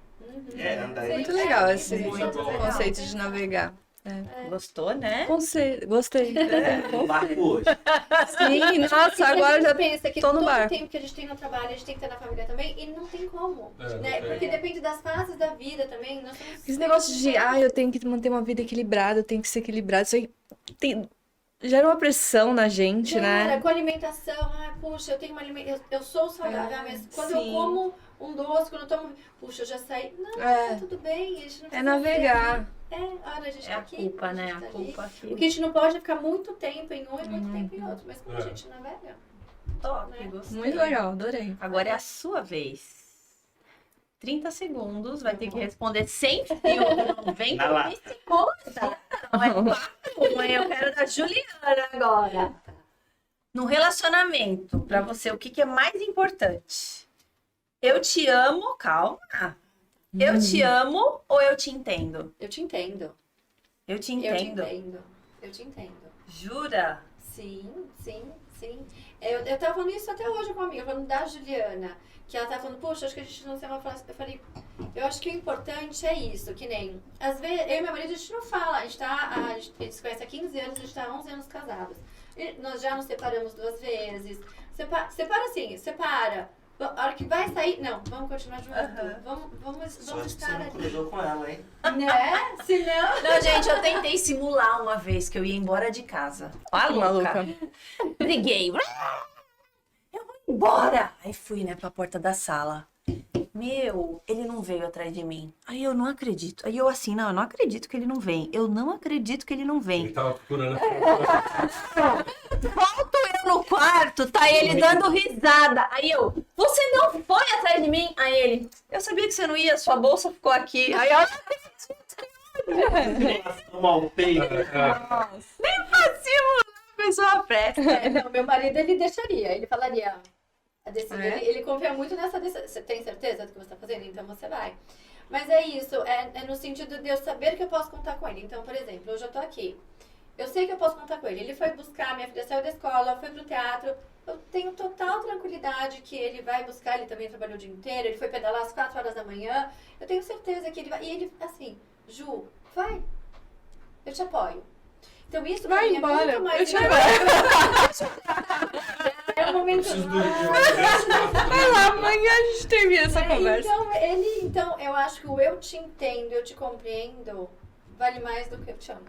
Andar Sim. Muito legal esse Muito bom. conceito de navegar. Gostou, né? Gostei. no barco hoje. Sim, nossa, E agora a gente já pensa que tô no todo bar. o tempo que a gente tem no trabalho, a gente tem que ter na família também, e não tem como, Não né? tem. Porque depende das fases da vida também. Nós somos Esse negócio de, eu tenho que manter uma vida equilibrada, eu tenho que ser equilibrado, isso aí gera uma pressão na gente, né? com alimentação, puxa, eu tenho uma alimentação, eu sou saudável, mas quando eu sim. como um doce, quando eu tomo, puxa, eu já saí. Não, É. tá tudo bem, a gente não É precisa navegar. ser- olha, a gente É tá a aqui. culpa, né? gente A tá ali. culpa aqui. O que a gente não pode é ficar muito tempo em um e muito tempo em outro, mas quando a gente navega. Top, Né? gostei. Muito legal, adorei. Agora é a sua vez. 30 segundos, vai ter que responder sem filtro, não vem Na com lata. psicose. Não, é 4, mãe. Eu quero da Juliana agora. No relacionamento, pra você, o que que é mais importante? Eu te amo, calma. Eu te amo ou eu te entendo? Eu te entendo. Eu te Eu te entendo. entendo. Eu te entendo. Jura? Sim. Eu tava falando isso até hoje com uma amiga, falando da Juliana, que ela tava falando, poxa, acho que a gente não tem uma frase. Eu falei, eu acho que o importante é isso, que nem, às vezes, eu e meu marido, a gente não fala, a gente se conhece há 15 anos, a gente tá há 11 anos casados. E nós já nos separamos 2 vezes. Separa assim, separa. A hora que vai sair, não, vamos continuar junto. Vamos Sorte que você estar não ali. cruzou com ela, hein? Né? Se não. Não, gente, eu tentei simular uma vez que eu ia embora de casa. Ó, louca. Briguei. Eu vou embora. Aí fui, né, pra porta da sala. Meu, ele não veio atrás de mim. Aí eu não acredito. Aí eu assim, não, eu não acredito que ele não vem. Eu não acredito que ele não vem. Ele tava procurando Volto eu no quarto, tá ele dando risada. Aí eu, você não foi atrás de mim? Aí ele, eu sabia que você não ia, sua bolsa ficou aqui. Aí eu, Tomar o peito. pessoa presta. Não, meu marido, ele deixaria, ele falaria, É? ele confia muito nessa decisão. Você tem certeza do que você está fazendo? Então você vai. Mas é isso, é no sentido de eu saber que eu posso contar com ele. Então, por exemplo, hoje eu tô aqui. Eu sei que eu posso contar com ele. Ele foi buscar, minha filha saiu da escola, foi pro teatro. Eu tenho total tranquilidade que ele vai buscar, ele também trabalhou o dia inteiro, ele foi pedalar às 4 horas da manhã. Eu tenho certeza que ele vai. E ele, assim, Ju, vai. Eu te apoio. Então isso pra Vai mim embora, é muito mais eu te É um momento. Preciso dormir. Vai lá, amanhã a gente termina essa conversa. Então, eu acho que o eu te entendo, eu te compreendo, vale mais do que eu te amo.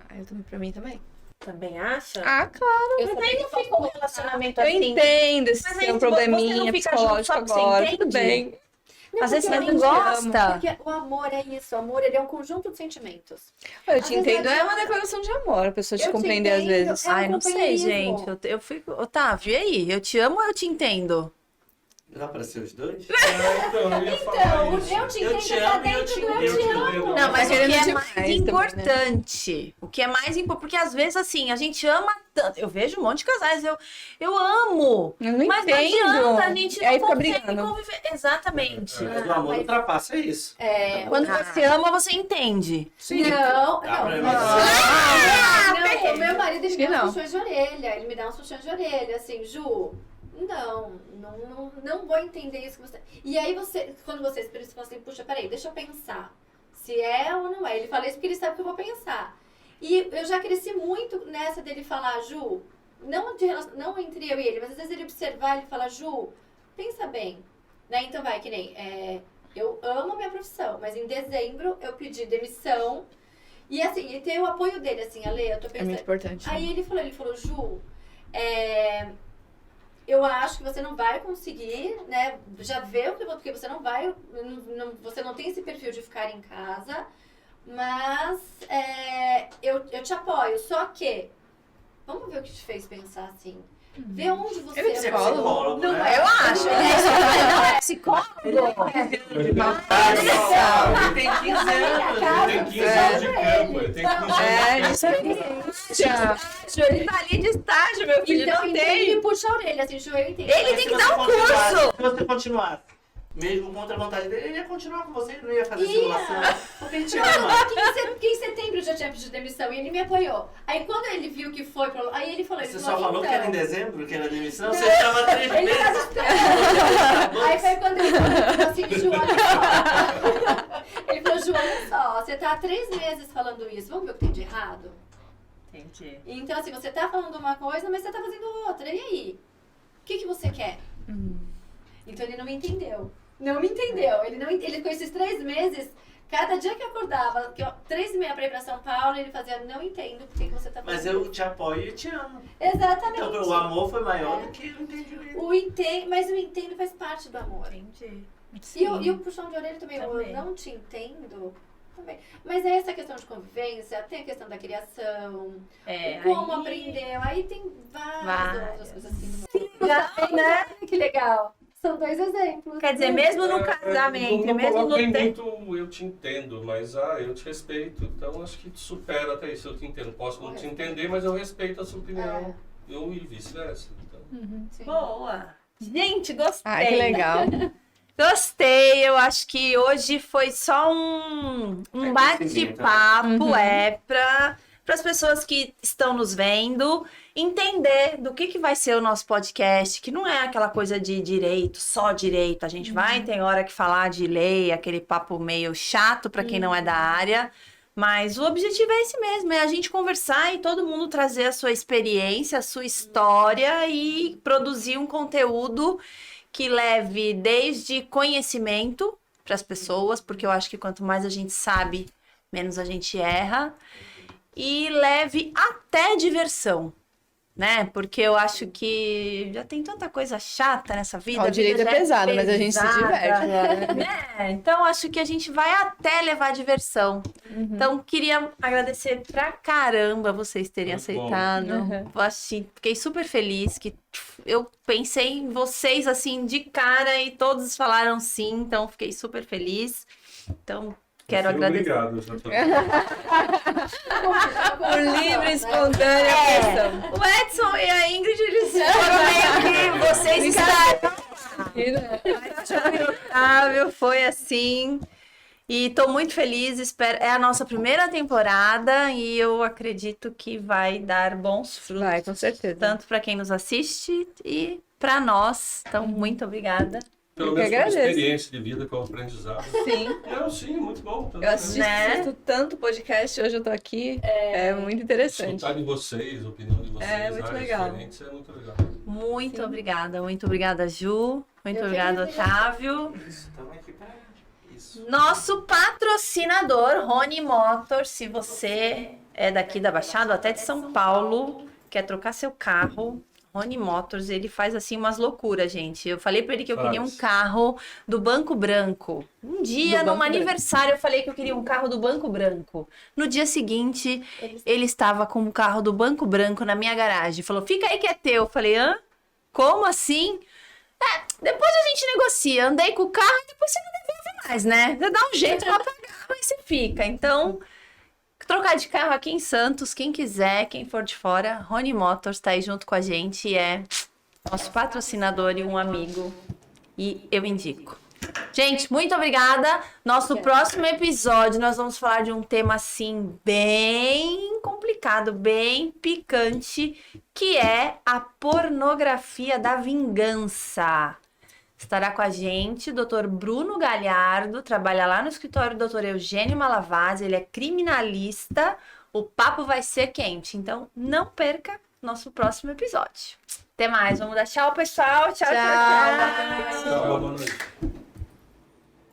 Pra mim também. Também acha? Claro. Eu Mas aí não fica um relacionamento Eu assim. entendo esse Mas aí seu você não probleminha fica psicológico junto só porque você agora. entende? Tudo bem. Não, Às vezes você porque não eu te amo. gosta. Porque o amor é isso, o amor ele é um conjunto de sentimentos. Eu Às te vezes entendo, é adianta. uma declaração de amor, a pessoa te Eu te compreender às entendo, vezes. é um Ai, não sei, companheirismo. gente. Eu fico. Otávio, e aí? Eu te amo ou eu te entendo? Dá pra ser os dois? Então, eu ia falar Então, isso. eu te Eu entendo te tá amo e eu dentro te do eu entendo. te amo. entendo. Não, mas o que querendo é demais mais também, né? importante, o que é mais importante, porque às vezes assim, a gente ama tanto, eu vejo um monte de casais, eu amo, Eu não mas não entendo. adianta, a gente Aí não fica consegue brigando. conviver, exatamente. Mas o amor ultrapassa isso. Quando você ama, você entende. Sim. Não, Dá pra não. mim. Não, o meu marido ele Acho me que dá não. uns puxões de orelha. Ele me dá uns puxões de orelha, assim, Ju, não vou entender isso que você. E aí você, quando você expressa, você fala assim, puxa, peraí, deixa eu pensar. Se é ou não é. Ele fala isso porque ele sabe que eu vou pensar. E eu já cresci muito nessa dele falar, Ju, não entre eu e ele, mas às vezes ele observar, ele falar, Ju, pensa bem, né? Então vai, que nem, eu amo a minha profissão, mas em dezembro eu pedi demissão e assim, e ter o apoio dele, assim, Ale, eu tô É pensando... muito importante. Aí ele falou, Ju, eu acho que você não vai conseguir, né? Já vê o que porque você não vai, você não tem esse perfil de ficar em casa, mas eu te apoio. Só que, vamos ver o que te fez pensar assim. Vê onde você Ele é psicólogo? Não né? é, Eu acho, não é psicólogo. Ele tem 15 anos. Ele tem 15 anos de campo, ele tem 15 anos de campo. Ju, ele tá ali de estágio, meu filho, Então, não então tem. ele puxa a orelha, assim, Ju, eu entendo. Ele tem que dar um curso. Se você continuasse, mesmo contra a vontade dele, ele ia continuar com você, ele não ia fazer simulação. Porque ele te ama. Porque em setembro eu já tinha pedido demissão e ele me apoiou. Aí quando ele viu que foi, aí ele falou... Você só falou que era em dezembro, que era demissão? Você Não. estava 3 Ele meses. tava esperando. Aí foi quando ele falou assim, Ju, olha só. Ele falou, Ju, olha só, você tá há 3 meses falando isso, vamos ver o que tem de errado? Entendi. Então, assim, você tá falando uma coisa, mas você tá fazendo outra. E aí? O que você quer? Então ele não me entendeu. Não me entendeu. Ele com esses 3 meses, cada dia que eu acordava, 3h30 pra ir pra São Paulo, ele fazia, não entendo por que você tá fazendo Mas eu te apoio e te amo. Exatamente. Então o amor foi maior do que o entendimento. Mas o entendo faz parte do amor. Entendi. E o puxão de orelha também, Também. eu não te entendo. Também. Mas é essa questão de convivência, tem a questão da criação, como aprendeu, aí tem várias outras coisas assim. Né? Que legal. São 2 exemplos. Quer dizer, mesmo no casamento, não mesmo no coloquei tempo. muito eu te entendo, mas eu te respeito. Então acho que supera até isso. Eu te entendo. Posso não te entender, mas eu respeito a sua opinião. Eu e vice-versa. Então. Sim. Boa. Gente, gostei. Ai, que legal. Gostei, eu acho que hoje foi só um bate-papo, para as pessoas que estão nos vendo entender do que vai ser o nosso podcast, que não é aquela coisa de direito, só direito. A gente vai ter hora que falar de lei, aquele papo meio chato para quem não é da área, mas o objetivo é esse mesmo, é a gente conversar e todo mundo trazer a sua experiência, a sua história e produzir um conteúdo que leve desde conhecimento para as pessoas, porque eu acho que quanto mais a gente sabe, menos a gente erra, e leve até diversão, né? Porque eu acho que já tem tanta coisa chata nessa vida. O direito vida é já pesado, mas a gente se diverte. né? Então, acho que a gente vai até levar diversão. Então, queria agradecer pra caramba vocês terem Muito bom. aceitado. Assim, fiquei super feliz que eu pensei em vocês, assim, de cara e todos falaram sim. Então, fiquei super feliz. Então, quero agradecer. Obrigado. Já tô... Por livre e espontânea pressão. O Edson e a Ingrid, eles foram meio que vocês estavam. Otávio, foi assim. E tô muito feliz, é a nossa primeira temporada e eu acredito que vai dar bons frutos. Vai, com certeza. Tanto para quem nos assiste e para nós. Então, muito obrigada. Pelo Eu menos que com agradeço. experiência de vida, com aprendizado. Sim. Não, sim, muito bom. Eu assisto tanto podcast, hoje eu tô aqui. É muito interessante. Escutar de vocês, a opinião de vocês, É, muito áreas legal. diferentes, é muito legal. Muito obrigada, Ju. Muito obrigada, agradeço. Otávio. Isso, estamos aqui pra isso. Nosso patrocinador, Rony Motors. Se você é daqui da Baixada ou até de São Paulo, quer trocar seu carro, Rony Motors, ele faz assim umas loucuras, gente. Eu falei pra ele que eu queria um carro do Banco Branco. Um dia, Do num Banco aniversário, eu falei que eu queria um carro do Banco Branco. No dia seguinte, ele estava com um carro do Banco Branco na minha garagem. Falou, fica aí que é teu. Eu falei, hã? Como assim? Depois a gente negocia. Andei com o carro e depois você não devolve mais, né? Você dá um jeito pra pagar, mas você fica. Então, trocar de carro aqui em Santos, quem quiser, quem for de fora, Rony Motors tá aí junto com a gente, é nosso patrocinador e um amigo. E eu indico. Gente, muito obrigada. Nosso próximo episódio, nós vamos falar de um tema, assim, bem complicado, bem picante, que é a pornografia da vingança. Estará com a gente o Dr. Bruno Galhardo, trabalha lá no escritório do Dr. Eugênio Malavasi, ele é criminalista, O papo vai ser quente, então não perca nosso próximo episódio. Até mais, vamos dar tchau, pessoal. Tchau, tchau, tchau. Tchau, boa noite.